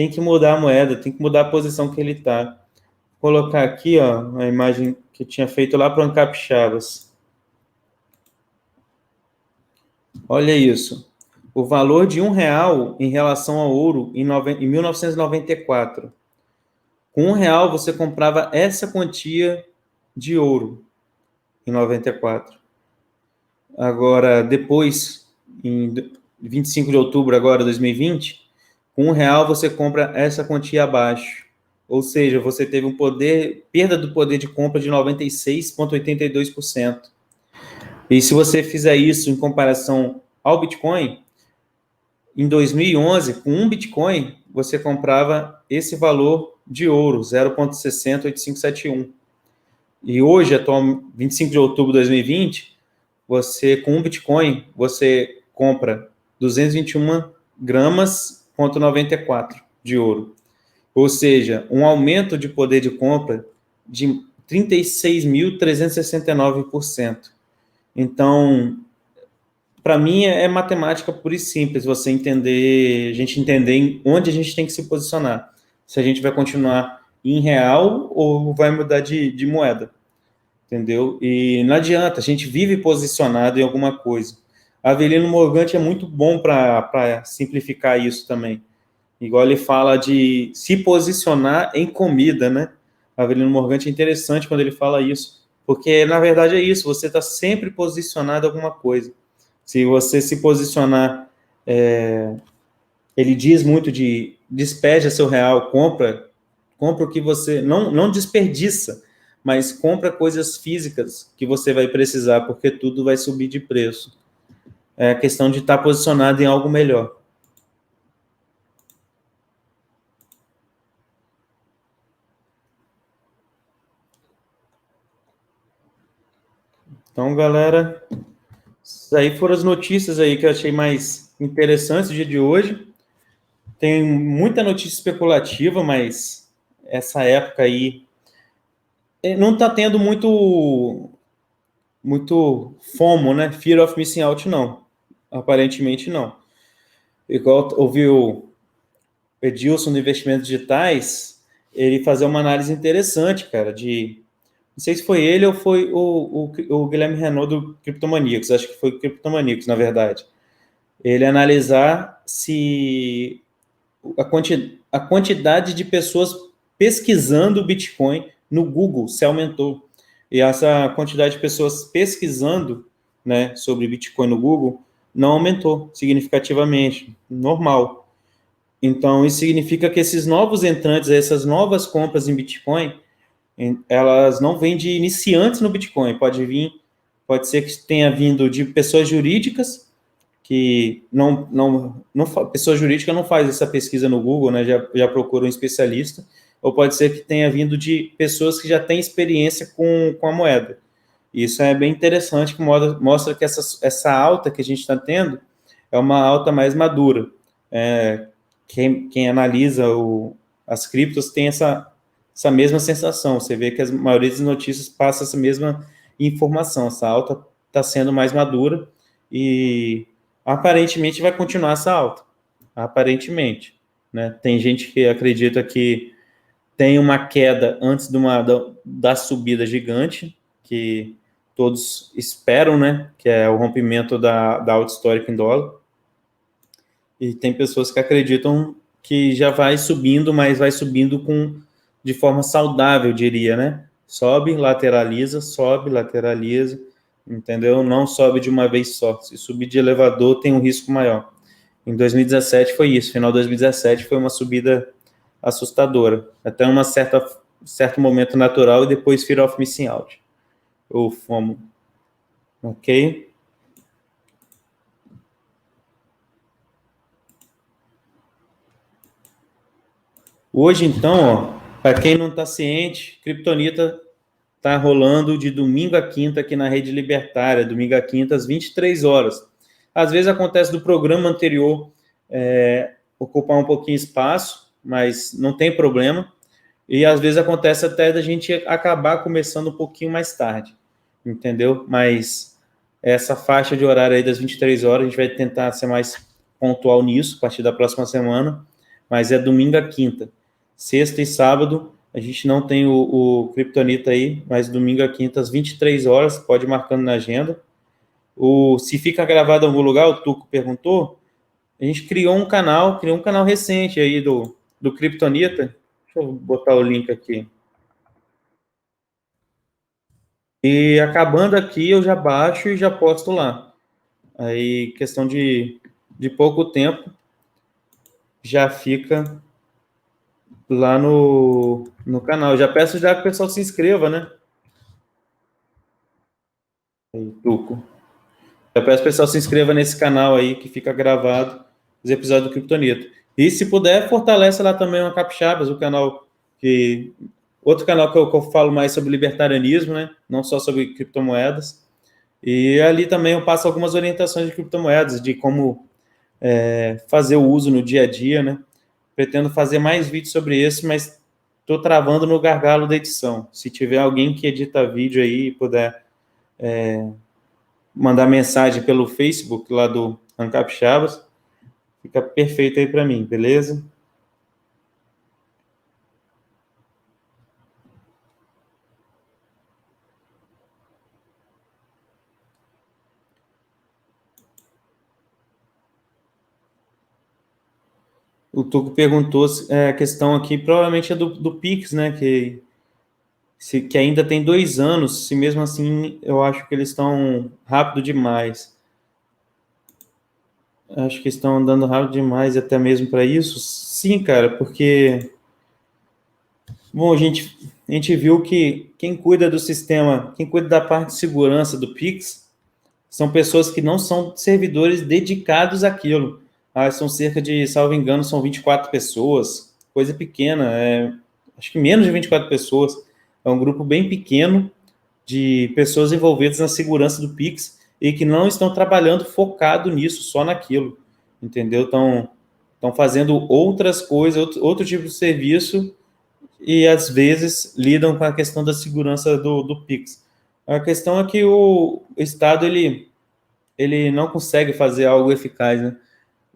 que mudar a moeda, tem que mudar a posição que ele está. Vou colocar aqui, ó, a imagem que eu tinha feito lá para o Ancap Chaves. Olha isso. O valor de R$1 em relação ao ouro em 1994. Com R$1 você comprava essa quantia de ouro em 94. Agora, depois, em 25 de outubro agora, 2020, com R$1 você compra essa quantia abaixo. Ou seja, você teve perda do poder de compra de 96,82%. E se você fizer isso em comparação ao Bitcoin, em 2011, com um Bitcoin, você comprava esse valor de ouro, 0,608571. E hoje, atual 25 de outubro de 2020, com um Bitcoin, você compra 221 gramas, 94 de ouro. Ou seja, um aumento de poder de compra de 36.369%. Então, para mim, é matemática pura e simples, a gente entender onde a gente tem que se posicionar. Se a gente vai continuar em real ou vai mudar de moeda. Entendeu? E não adianta, a gente vive posicionado em alguma coisa. Avelino Morgante é muito bom para simplificar isso também. Igual ele fala de se posicionar em comida, né? Avelino Morgante é interessante quando ele fala isso, porque na verdade é isso, você está sempre posicionado em alguma coisa. Se você se posicionar, ele diz muito de despeja seu real, compra o que você, não desperdiça, mas compra coisas físicas que você vai precisar, porque tudo vai subir de preço. é a questão de estar posicionado em algo melhor. Então, galera, isso aí foram as notícias aí que eu achei mais interessantes no dia de hoje. Tem muita notícia especulativa, mas essa época aí não está tendo muito FOMO, né? Fear of Missing Out, não. Aparentemente, não. Igual ouvi o Edilson do Investimentos Digitais, ele fazer uma análise interessante, cara, de... Não sei se foi ele ou foi o Guilherme Renault do Criptomaníacos, acho que foi o Criptomaníacos, na verdade. Ele analisar se a quantidade de pessoas pesquisando o Bitcoin no Google se aumentou. E essa quantidade de pessoas pesquisando, né, sobre Bitcoin no Google não aumentou significativamente, normal. Então, isso significa que esses novos entrantes, essas novas compras em Bitcoin, elas não vêm de iniciantes no Bitcoin, pode ser que tenha vindo de pessoas jurídicas, que pessoa jurídica não faz essa pesquisa no Google, né, já procura um especialista, ou pode ser que tenha vindo de pessoas que já têm experiência com a moeda. Isso é bem interessante, que mostra que essa alta que a gente está tendo é uma alta mais madura. Quem analisa as criptos tem essa mesma sensação. Você vê que a maioria das notícias passa essa mesma informação. Essa alta está sendo mais madura e aparentemente vai continuar essa alta. Aparentemente. Né? Tem gente que acredita que tem uma queda antes da subida gigante, que todos esperam, né? Que é o rompimento da alta histórica em dólar. E tem pessoas que acreditam que já vai subindo, mas vai subindo de forma saudável, diria, né? Sobe, lateraliza, entendeu? Não sobe de uma vez só. Se subir de elevador, tem um risco maior. Em 2017 foi isso. Final de 2017 foi uma subida assustadora. Até certo momento natural e depois fear of missing out. Ou FOMO. Ok? Hoje, então, para quem não está ciente, Kryptonita está rolando de domingo a quinta aqui na Rede Libertária, domingo a quinta às 23 horas. Às vezes acontece do programa anterior ocupar um pouquinho espaço, mas não tem problema. E às vezes acontece até da gente acabar começando um pouquinho mais tarde, entendeu? Mas essa faixa de horário aí das 23 horas, a gente vai tentar ser mais pontual nisso, a partir da próxima semana, mas é domingo a quinta. Sexta e sábado, a gente não tem o Kryptonita aí, mas domingo a quinta, às 23 horas, pode ir marcando na agenda. Se fica gravado em algum lugar, o Tuco perguntou, a gente criou um canal recente aí do Kryptonita. Deixa eu botar o link aqui. E acabando aqui, eu já baixo e já posto lá. Aí, questão de pouco tempo, já fica lá no canal. Já peço que o pessoal se inscreva, né? Aí, Tuco. Já peço que o pessoal se inscreva nesse canal aí, que fica gravado os episódios do Kryptonita. E se puder, fortalece lá também o Capixabas, o canal que... Outro canal que eu falo mais sobre libertarianismo, né? Não só sobre criptomoedas. E ali também eu passo algumas orientações de criptomoedas, de como fazer o uso no dia a dia, né? Pretendo fazer mais vídeos sobre isso, mas estou travando no gargalo da edição. Se tiver alguém que edita vídeo aí e puder mandar mensagem pelo Facebook lá do Ancapixabas, fica perfeito aí para mim, beleza? O Tuco perguntou a questão aqui, provavelmente é do Pix, né? Que ainda tem 2 anos, se mesmo assim eu acho que eles estão rápido demais. Acho que estão andando rápido demais até mesmo para isso. Sim, cara, porque... Bom, a gente viu que quem cuida do sistema, quem cuida da parte de segurança do Pix, são pessoas que não são servidores dedicados àquilo. São cerca de, salvo engano, são 24 pessoas, coisa pequena, acho que menos de 24 pessoas. É um grupo bem pequeno de pessoas envolvidas na segurança do Pix e que não estão trabalhando focado nisso, só naquilo, entendeu? Estão fazendo outras coisas, outro tipo de serviço e, às vezes, lidam com a questão da segurança do Pix. A questão é que o Estado, ele não consegue fazer algo eficaz, né?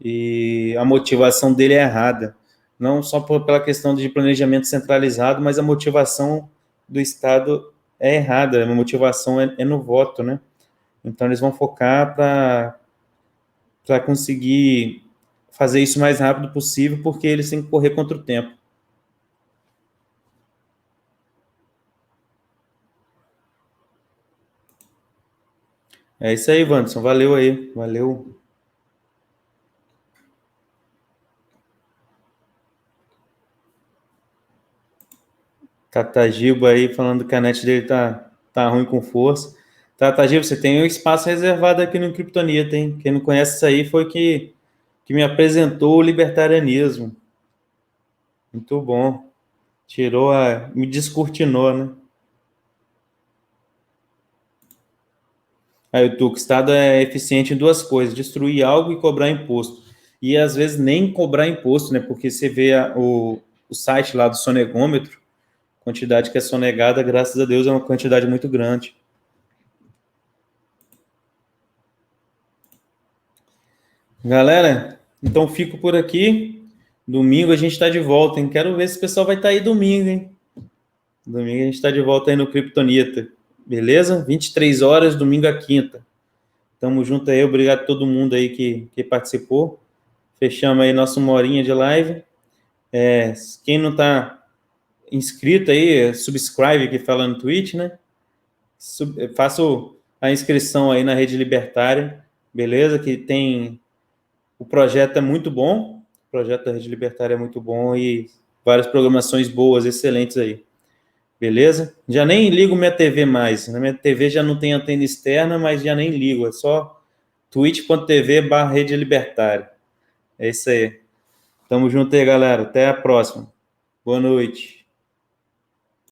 E a motivação dele é errada. Não só pela questão de planejamento centralizado, mas a motivação do Estado é errada. A motivação é no voto, né? Então, eles vão focar para conseguir fazer isso o mais rápido possível, porque eles têm que correr contra o tempo. É isso aí, Wanderson. Valeu aí. Valeu. Tatagiba aí falando que a net dele tá ruim com força. Tatagiba, você tem um espaço reservado aqui no Kryptonita, hein? Quem não conhece isso aí foi que me apresentou o libertarianismo. Muito bom. Me descortinou, né? Aí o Tuco, o Estado é eficiente em duas coisas, destruir algo e cobrar imposto. E às vezes nem cobrar imposto, né? Porque você vê o site lá do sonegômetro, a quantidade que é sonegada, graças a Deus, é uma quantidade muito grande. Galera, então fico por aqui. Domingo a gente está de volta, hein? Quero ver se o pessoal vai estar aí domingo, hein? Domingo a gente está de volta aí no Kryptonita. Beleza? 23 horas, domingo a quinta. Tamo junto aí, obrigado a todo mundo aí que participou. Fechamos aí nossa 1 horinha de live. Quem não tá inscrito aí, subscribe que fala no Twitch, né? Faço a inscrição aí na Rede Libertária, beleza? Que tem... O projeto é muito bom, o projeto da Rede Libertária é muito bom e várias programações boas, excelentes aí. Beleza? Já nem ligo minha TV mais. Na minha TV já não tem antena externa, mas já nem ligo. É só twitch.tv/Rede Libertária. É isso aí. Tamo junto aí, galera. Até a próxima. Boa noite.